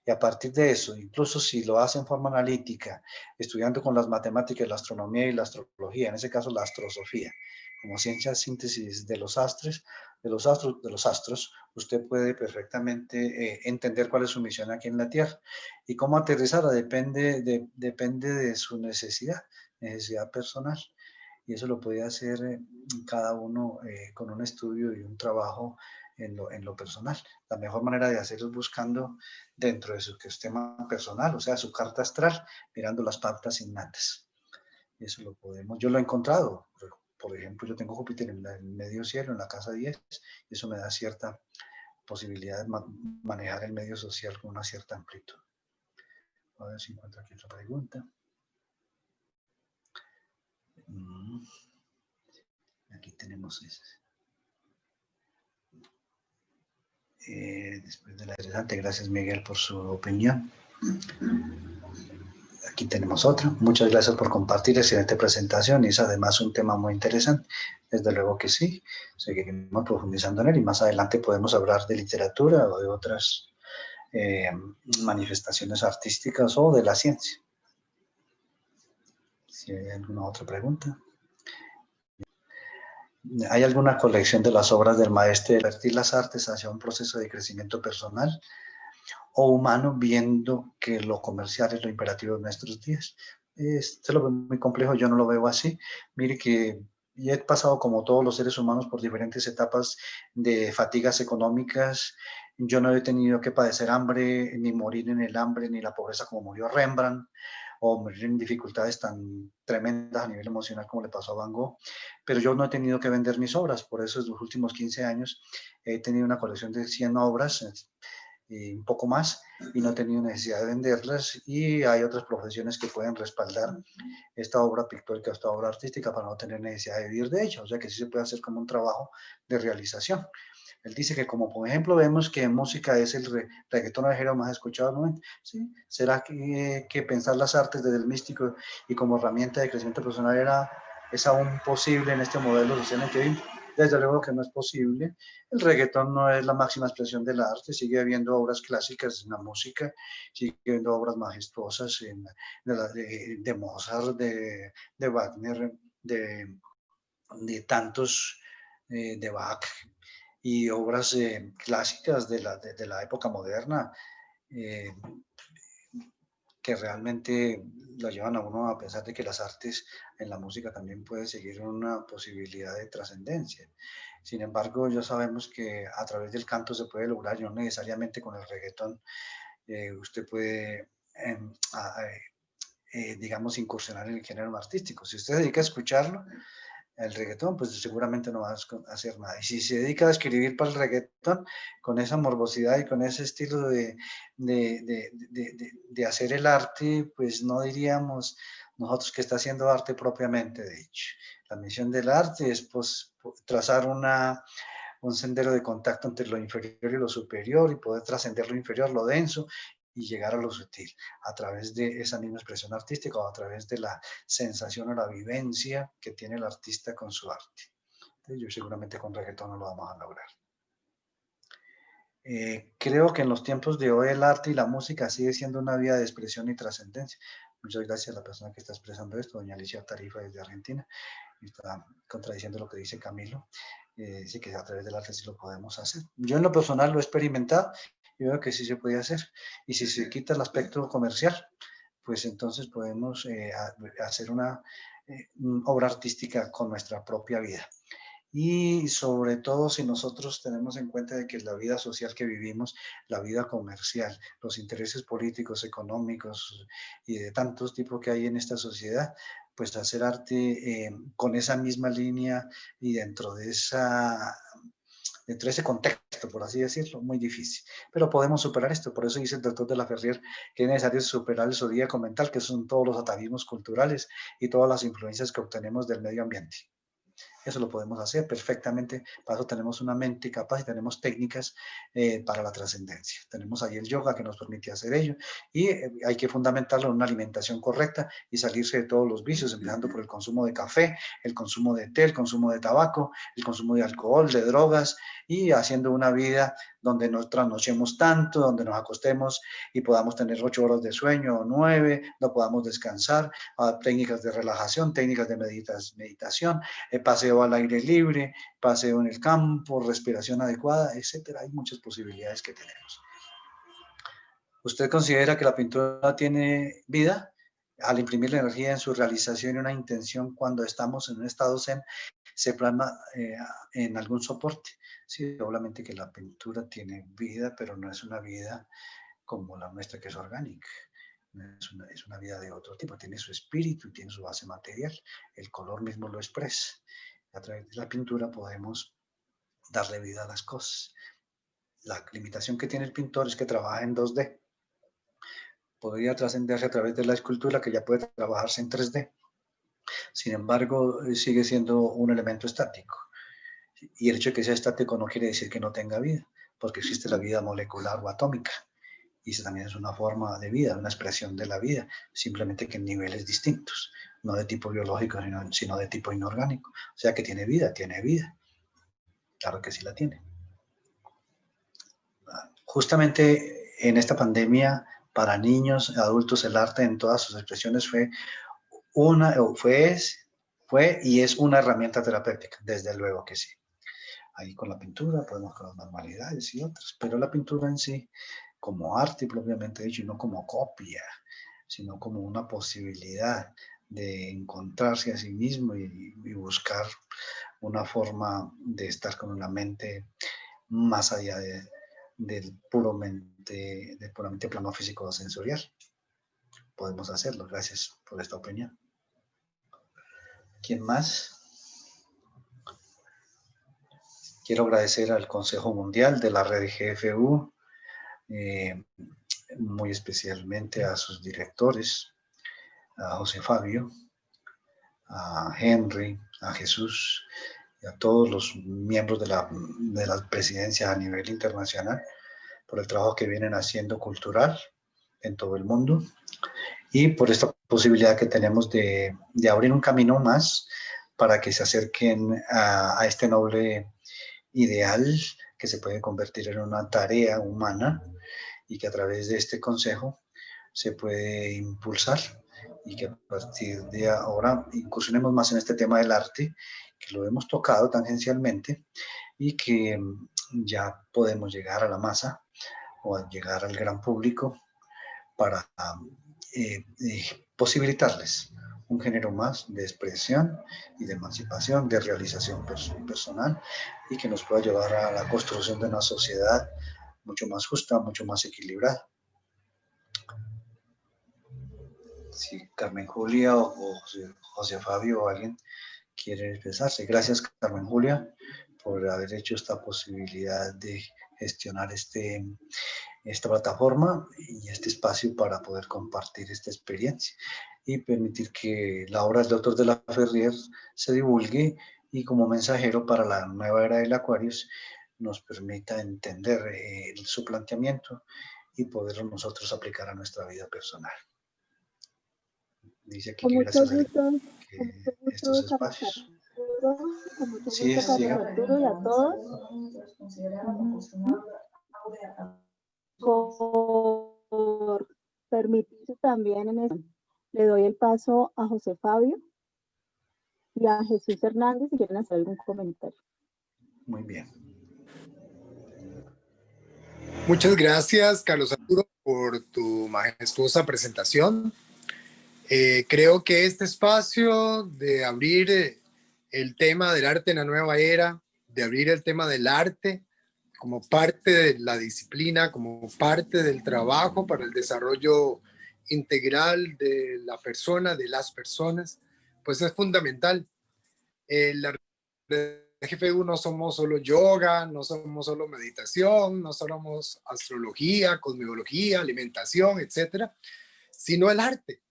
S4: Y a partir de eso, incluso si lo hace en forma analítica, estudiando con las matemáticas, la astronomía y la astrología, en ese caso la astrosofía, como ciencia síntesis de los astros, usted puede perfectamente entender cuál es su misión aquí en la Tierra. Y cómo aterrizarla depende de su necesidad personal. Y eso lo puede hacer cada uno con un estudio y un trabajo en lo personal. La mejor manera de hacerlo es buscando dentro de su sistema personal, o sea, su carta astral, mirando las pautas innatas. Eso lo podemos, yo lo he encontrado. Por ejemplo, yo tengo Júpiter en el medio cielo, en la casa 10, y eso me da cierta posibilidad de manejar el medio social con una cierta amplitud. A ver si encuentro aquí otra pregunta. Aquí tenemos eso. Después de la interesante, gracias Miguel por su opinión. Aquí tenemos otra. Muchas gracias por compartir, excelente presentación. Y es además un tema muy interesante. Desde luego que sí. Seguiremos profundizando en él y más adelante podemos hablar de literatura o de otras manifestaciones artísticas o de la ciencia. Si hay alguna otra pregunta. ¿Hay alguna colección de las obras del maestro de convertir las artes hacia un proceso de crecimiento personal o humano, viendo que lo comercial es lo imperativo de nuestros días? Esto lo veo muy complejo, yo no lo veo así. Mire que yo he pasado, como todos los seres humanos, por diferentes etapas de fatigas económicas. Yo no he tenido que padecer hambre, ni morir en el hambre, ni la pobreza como murió Rembrandt, o morir en dificultades tan tremendas a nivel emocional como le pasó a Van Gogh. Pero yo no he tenido que vender mis obras, por eso en los últimos 15 años he tenido una colección de 100 obras, y un poco más, y no he tenido necesidad de venderlas, y hay otras profesiones que pueden respaldar esta obra pictórica, esta obra artística, para no tener necesidad de vivir de ella, o sea que sí se puede hacer como un trabajo de realización. Él dice que, como por ejemplo vemos que en música es el reggaetón el género más escuchado al momento, ¿sí? ¿Será que pensar las artes desde el místico y como herramienta de crecimiento personal es aún posible en este modelo social en que vivimos? Desde luego que no es posible. El reggaetón no es la máxima expresión del arte, sigue habiendo obras clásicas en la música, sigue habiendo obras majestuosas de Mozart, de Wagner, de tantos, de Bach, y obras clásicas de la época moderna, que realmente lo llevan a uno a pensar de que las artes en la música también puede seguir una posibilidad de trascendencia. Sin embargo, ya sabemos que a través del canto se puede lograr, y no necesariamente con el reggaetón. Usted puede, digamos, incursionar en el género artístico. Si usted se dedica a escucharlo, el reggaetón, pues seguramente no va a hacer nada. Y si se dedica a escribir para el reggaetón, con esa morbosidad y con ese estilo de hacer el arte, pues no diríamos nosotros que está haciendo arte propiamente dicho. La misión del arte es, pues, trazar un sendero de contacto entre lo inferior y lo superior, y poder trascender lo inferior, lo denso, y llegar a lo sutil a través de esa misma expresión artística, o a través de la sensación o la vivencia que tiene el artista con su arte. Entonces, yo seguramente con reggaetón no lo vamos a lograr. Creo que en los tiempos de hoy el arte y la música sigue siendo una vía de expresión y trascendencia. Muchas gracias a la persona que está expresando esto, doña Alicia Tarifa desde Argentina. Está contradiciendo lo que dice Camilo. Dice que a través del arte sí lo podemos hacer. Yo en lo personal lo he experimentado y veo que sí se puede hacer. Y si se quita el aspecto comercial, pues entonces podemos hacer una obra artística con nuestra propia vida. Y sobre todo si nosotros tenemos en cuenta de que la vida social que vivimos, la vida comercial, los intereses políticos, económicos y de tantos tipos que hay en esta sociedad, pues hacer arte con esa misma línea y dentro de ese contexto, por así decirlo, muy difícil. Pero podemos superar esto. Por eso dice el doctor de la Ferrier que es necesario superar el zodíaco mental, que son todos los atavismos culturales y todas las influencias que obtenemos del medio ambiente. Eso lo podemos hacer perfectamente. Para eso tenemos una mente capaz y tenemos técnicas para la trascendencia. Tenemos ahí el yoga que nos permite hacer ello, y hay que fundamentarlo en una alimentación correcta y salirse de todos los vicios, empezando por el consumo de café, el consumo de té, el consumo de tabaco, el consumo de alcohol, de drogas, y haciendo una vida donde no trasnochemos tanto, donde nos acostemos y podamos tener 8 horas de sueño o 9, no podamos descansar, técnicas de relajación, técnicas de meditación, paseo al aire libre, paseo en el campo, respiración adecuada, etcétera. Hay muchas posibilidades que tenemos. ¿Usted considera que la pintura tiene vida? Al imprimir la energía en su realización y una intención cuando estamos en un estado zen, se plasma en algún soporte. Sí, obviamente que la pintura tiene vida, pero no es una vida como la nuestra, que es orgánica. Es una vida de otro tipo, tiene su espíritu, tiene su base material, el color mismo lo expresa. A través de la pintura podemos darle vida a las cosas. La limitación que tiene el pintor es que trabaja en 2D. Podría trascenderse a través de la escultura, que ya puede trabajarse en 3D. Sin embargo, sigue siendo un elemento estático. Y el hecho de que sea estático no quiere decir que no tenga vida, porque existe la vida molecular o atómica. Y eso también es una forma de vida, una expresión de la vida, simplemente que en niveles distintos, no de tipo biológico, sino de tipo inorgánico. O sea que tiene vida, claro que sí la tiene. Justamente en esta pandemia, para niños, adultos, el arte en todas sus expresiones fue y es una herramienta terapéutica, desde luego que sí. Ahí con la pintura podemos con las manualidades y otras, pero la pintura en sí, como arte propiamente dicho, y no como copia, sino como una posibilidad de encontrarse a sí mismo y buscar una forma de estar con una mente más allá del puramente plano físico o sensorial. Podemos hacerlo, gracias por esta opinión. ¿Quién más? Quiero agradecer al Consejo Mundial de la Red GFU, muy especialmente a sus directores, a José Fabio, a Henry, a Jesús y a todos los miembros de la presidencia a nivel internacional por el trabajo que vienen haciendo cultural en todo el mundo y por esta posibilidad que tenemos de abrir un camino más para que se acerquen a este noble ideal que se puede convertir en una tarea humana y que a través de este consejo se puede impulsar y que a partir de ahora incursionemos más en este tema del arte, que lo hemos tocado tangencialmente y que ya podemos llegar a la masa o llegar al gran público para posibilitarles un género más de expresión y de emancipación, de realización personal y que nos pueda llevar a la construcción de una sociedad mucho más justa, mucho más equilibrada. Si Carmen Julia o José Fabio o alguien quiere expresarse. Gracias, Carmen Julia, por haber hecho esta posibilidad de gestionar esta plataforma y este espacio para poder compartir esta experiencia y permitir que la obra del doctor de la Ferrier se divulgue y como mensajero para la nueva era del Aquarius nos permita entender su planteamiento y poderlo nosotros aplicar a nuestra vida personal. Dice aquí
S2: Con
S4: que
S2: mucho
S4: gracias a
S2: gusto,
S4: estos
S2: Carlos
S4: espacios.
S2: Arturo, con mucho
S4: Sí,
S2: gusto, Carlos
S4: siga.
S2: Arturo, y a todos. Por permitirse también en eso. Le doy el paso a José Fabio y a Jesús Hernández si quieren hacer algún comentario.
S4: Muy bien.
S5: Muchas gracias, Carlos Arturo, por tu majestuosa presentación. Creo que este espacio de abrir el tema del arte en la nueva era, de abrir el tema del arte como parte de la disciplina, como parte del trabajo para el desarrollo integral de la persona, de las personas, pues es fundamental. La GFU no somos solo yoga, no somos solo meditación, no somos astrología, cosmología, alimentación, etcétera, sino el arte.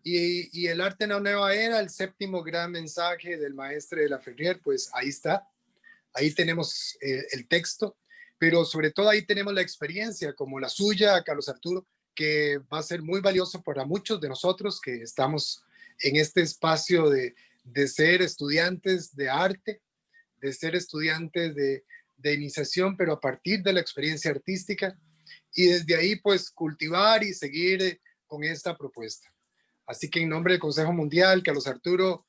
S5: Y el arte en la nueva era, el séptimo gran mensaje del maestre de la Ferrier, pues ahí está. Ahí tenemos el texto, pero sobre todo ahí tenemos la experiencia como la suya, Carlos Arturo, que va a ser muy valioso para muchos de nosotros que estamos en este espacio de ser estudiantes de arte, de ser estudiantes de iniciación, pero a partir de la experiencia artística y desde ahí pues cultivar y seguir con esta propuesta. Así que en nombre del Consejo Mundial, Carlos Arturo,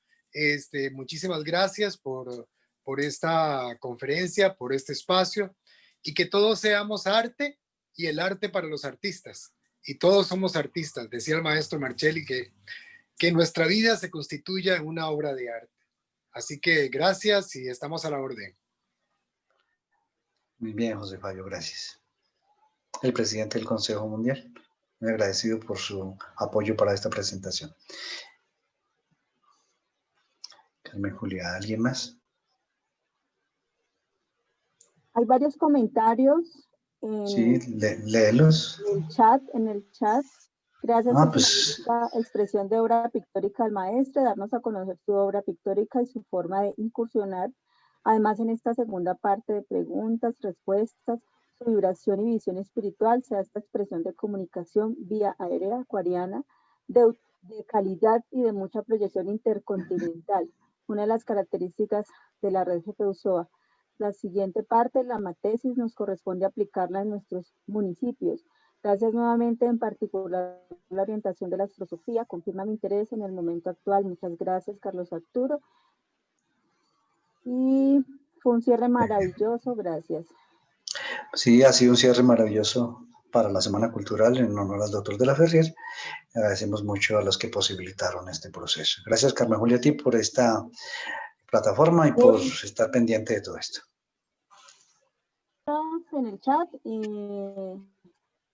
S5: muchísimas gracias por esta conferencia, por este espacio y que todos seamos arte y el arte para los artistas. Y todos somos artistas, decía el maestro Marcelli, que nuestra vida se constituya en una obra de arte. Así que gracias y estamos a la orden.
S4: Muy bien, José Fabio, gracias. El presidente del Consejo Mundial, muy agradecido por su apoyo para esta presentación. Carmen Julia, ¿alguien más?
S2: Hay varios comentarios
S4: Sí, léelos.
S2: en el chat. Gracias por la expresión de obra pictórica del maestro, darnos a conocer su obra pictórica y su forma de incursionar. Además, en esta segunda parte de preguntas, respuestas, su vibración y visión espiritual sea esta expresión de comunicación vía aérea acuariana de calidad y de mucha proyección intercontinental, una de las características de la red GPU-SOA. La siguiente parte, la matesis, nos corresponde aplicarla en nuestros municipios. Gracias nuevamente, en particular la orientación de la astrosofía, confirma mi interés en el momento actual. Muchas gracias, Carlos Arturo. Y fue un cierre maravilloso, gracias.
S4: Sí, ha sido un cierre maravilloso para la Semana Cultural en honor al doctor de la Ferrier. Agradecemos mucho a los que posibilitaron este proceso. Gracias, Carmen Julia, a ti por esta plataforma y por estar pendiente de todo esto.
S2: En el chat,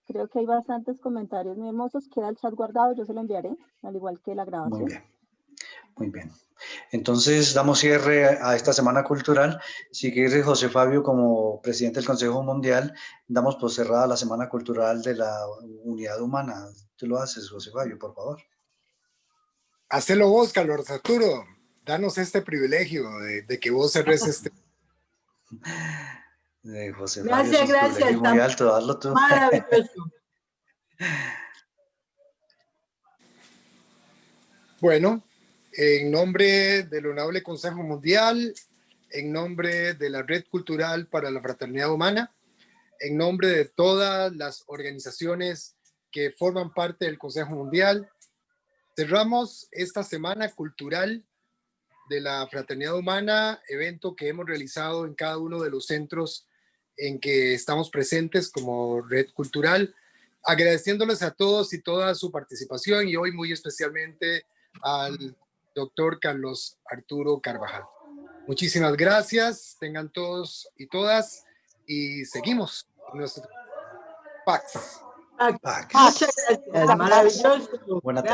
S2: creo que hay bastantes comentarios muy hermosos. Queda el chat guardado, yo se lo enviaré, al igual que la grabación.
S4: Muy bien, muy bien. Entonces, damos cierre a esta Semana Cultural. Sigue José Fabio como presidente del Consejo Mundial. Damos por cerrada la Semana Cultural de la Unidad Humana. Tú lo haces, José Fabio, por favor.
S5: Hacelo vos, Carlos Arturo. Danos este privilegio de que vos cerres este.
S4: José Fabio, gracias. Muy alto, hazlo tú.
S3: Maravilloso.
S5: Bueno, en nombre del Honorable Consejo Mundial, en nombre de la Red Cultural para la Fraternidad Humana, en nombre de todas las organizaciones que forman parte del Consejo Mundial, cerramos esta Semana Cultural de la Fraternidad Humana, evento que hemos realizado en cada uno de los centros en que estamos presentes como Red Cultural, agradeciéndoles a todos y toda su participación y hoy muy especialmente al doctor Carlos Arturo Carvajal. Muchísimas gracias, tengan todos y todas y seguimos en nuestro PAX.
S3: Muchas gracias, maravilloso.
S4: Buenas tardes.